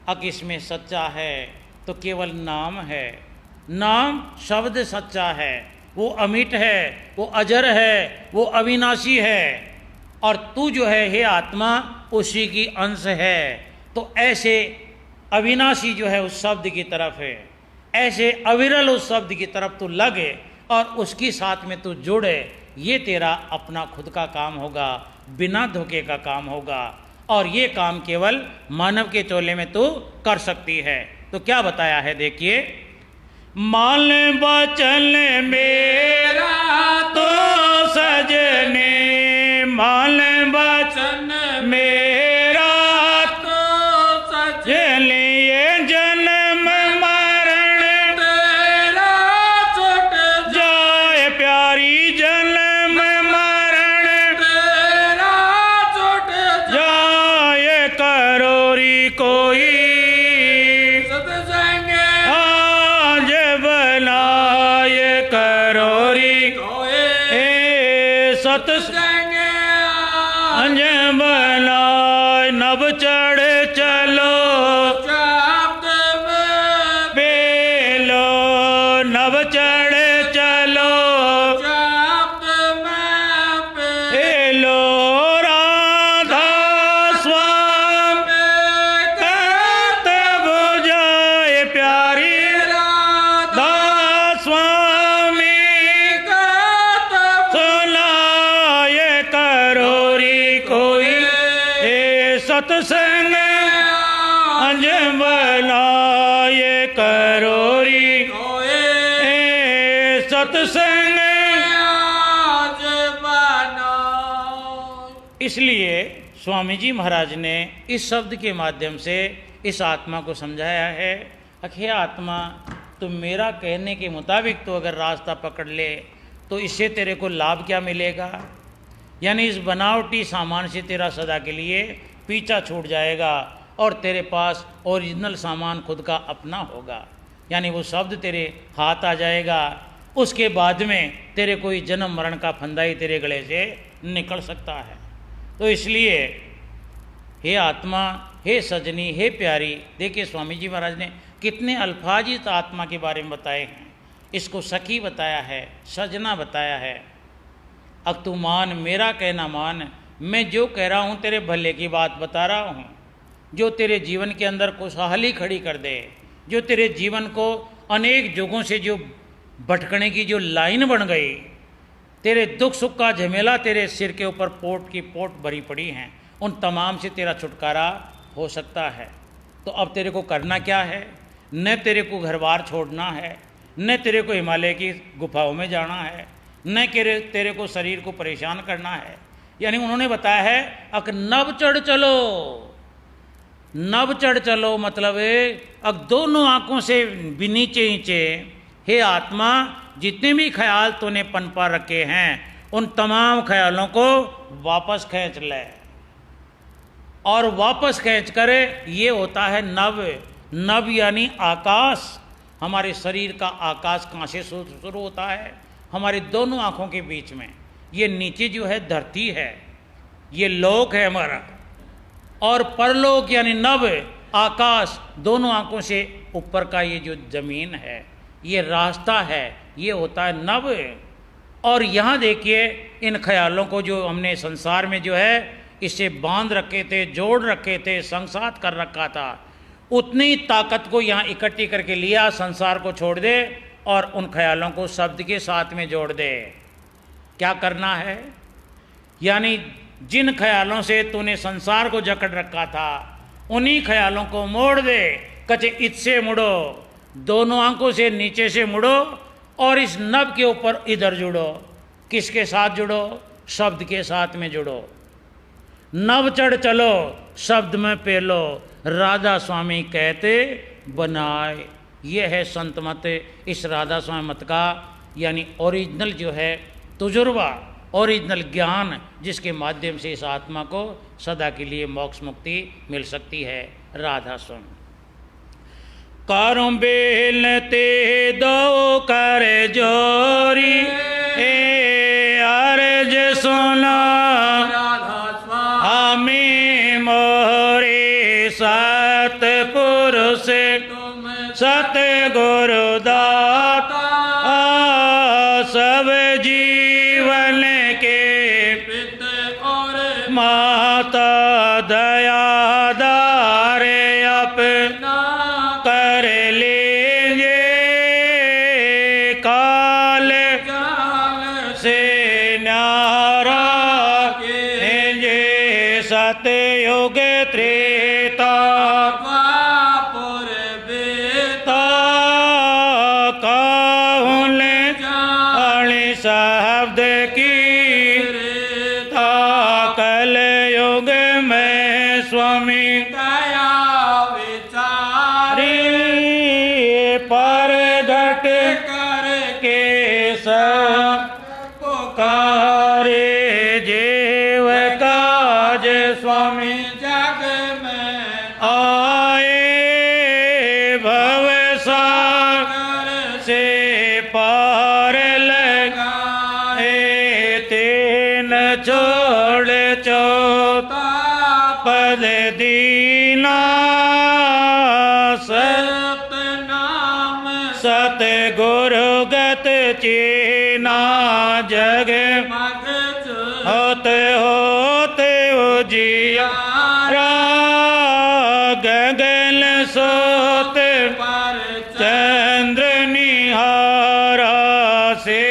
[SPEAKER 1] अक इसमें सच्चा है तो केवल नाम है, नाम शब्द सच्चा है, वो अमिट है, वो अजर है, वो अविनाशी है, और तू जो है हे आत्मा उसी की अंश है। तो ऐसे अविनाशी जो है उस शब्द की तरफ है, ऐसे अविरल उस शब्द की तरफ तू लगे और उसकी साथ में तू जुड़े, ये तेरा अपना खुद का काम होगा, बिना धोखे का काम होगा, और ये काम केवल मानव के चोले में तू कर सकती है। तो क्या बताया है देखिए, माल बचन मेरा तो सजने, माल बचन मेरा
[SPEAKER 2] तो
[SPEAKER 1] सजने, ये जन्म मरण
[SPEAKER 2] तेरा छूट
[SPEAKER 1] जाए प्यारी, जन्म मरण
[SPEAKER 2] तेरा छूट
[SPEAKER 1] जाए करोरी कोई,
[SPEAKER 2] सत्संग
[SPEAKER 1] आज बनाए करोरी
[SPEAKER 2] कोए
[SPEAKER 1] ए सत्संग बनाए, नभ चढ़ चलो
[SPEAKER 2] शब्द में
[SPEAKER 1] बेलो, नभ चढ़ चलो
[SPEAKER 2] शब्द में
[SPEAKER 1] बेलो, राधा स्वामी कहते बुझाए प्यारी, राधा स्वामी सुनाए करोरी कोई, ए सत्संग अंजमलाए करोरी, ए सत्संग। इसलिए स्वामी जी महाराज ने इस शब्द के माध्यम से इस आत्मा को समझाया है, अखे आत्मा तुम मेरा कहने के मुताबिक तो अगर रास्ता पकड़ ले तो इससे तेरे को लाभ क्या मिलेगा, यानी इस बनावटी सामान से तेरा सदा के लिए पीछा छूट जाएगा और तेरे पास ओरिजिनल सामान खुद का अपना होगा, यानी वो शब्द तेरे हाथ आ जाएगा। उसके बाद में तेरे कोई जन्म मरण का फंदा ही तेरे गले से निकल सकता है। तो इसलिए हे आत्मा, हे सजनी, हे प्यारी, देखिए स्वामी जी महाराज ने कितने अल्फाज इस आत्मा के बारे में बताए हैं। इसको सखी बताया है, सजना बताया है। अब तू मान, मेरा कहना मान, मैं जो कह रहा हूँ तेरे भले की बात बता रहा हूँ, जो तेरे जीवन के अंदर खुशहाली खड़ी कर दे, जो तेरे जीवन को अनेक जुगों से जो भटकने की जो लाइन बन गई, तेरे दुख सुख का झमेला तेरे सिर के ऊपर पोट की पोट भरी पड़ी हैं, उन तमाम से तेरा छुटकारा हो सकता है। तो अब तेरे को करना क्या है, न तेरे को घर बार छोड़ना है, न तेरे को हिमालय की गुफाओं में जाना है, न तेरे को शरीर को परेशान करना है। यानी उन्होंने बताया है अक नभ चढ़ चलो, नभ चढ़ चलो मतलब अब दोनों आंखों से भी नीचे नीचे, हे आत्मा जितने भी ख्याल तूने पनपा रखे हैं उन तमाम ख्यालों को वापस खींच ले, और वापस खींच कर ये होता है नभ। नभ यानी आकाश। हमारे शरीर का आकाश कहाँ से शुरू होता है? हमारी दोनों आँखों के बीच में। ये नीचे जो है धरती है, ये लोक है हमारा, और परलोक यानी नभ आकाश, दोनों आँखों से ऊपर का ये जो जमीन है, ये रास्ता है, ये होता है नभ। और यहाँ देखिए इन ख्यालों को जो हमने संसार में जो है इसे बांध रखे थे, जोड़ रखे थे, संसात कर रखा था, उतनी ताकत को यहाँ इकट्ठी करके लिया, संसार को छोड़ दे और उन ख्यालों को शब्द के साथ में जोड़ दे। क्या करना है? यानी जिन ख्यालों से तूने संसार को जकड़ रखा था, उन्हीं ख्यालों को मोड़ दे। कचे इससे मुड़ो, दोनों आंखों से नीचे से मुड़ो और इस नभ के ऊपर इधर जुड़ो। किसके साथ जुड़ो? शब्द के साथ में जुड़ो। नभ चढ़ चलो, शब्द में पेलो, राधा स्वामी कहते बनाए। ये है संत मत। इस राधा स्वामी मत का यानी ओरिजिनल जो है तजुर्बा, ओरिजिनल ज्ञान, जिसके माध्यम से इस आत्मा को सदा के लिए मोक्ष मुक्ति मिल सकती है। राधा स्वामी कारों बेलते दो कर जोरी, ए अर्ज सुना हमें मोरे सतपुरुष सतगुरु दाता, सब जीवन के माता दयादार अपना कर लेंगे, काल से न्यारा के सतयुग त्रेता काहुल अणि शब्द की कल युग में स्वामी दया विचारी, पर घट करके सब पुकारे, जीव काज स्वामी जग में आए, भव सागर से पार लगाए, तीन छोड़ चौथा पद दीना, सतनाम सतगुरु गत चीना, जग होते होते उजियारा, गगन सोत चंद्र निहारा, से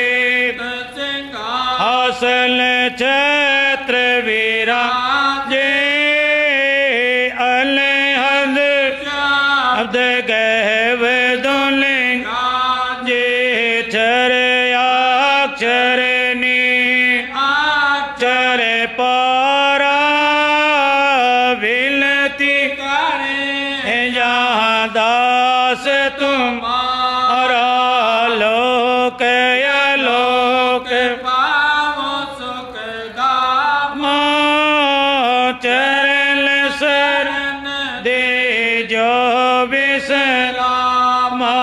[SPEAKER 1] हासल छत्र विराजे, अलहद शब्द गहव दुले जे, क्षर अक्षर अक्षर पारा, विनती करे जहाँ दास तुम्हारा, लोक अलोक पावो सुख दामा, चरण शरण दे जो विश्रामा,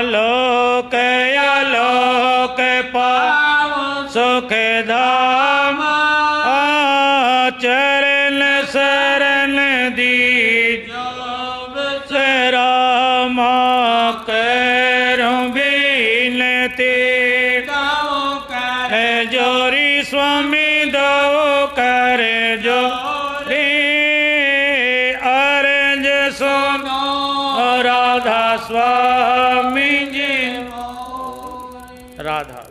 [SPEAKER 1] लोक अलोक पावो सुख धामा, चरण शरण दीजो विश्रामा, करूं विनती है जोरी स्वामी दो कर जोरी, अर्ज सुनो राधा स्वामी जी। राधा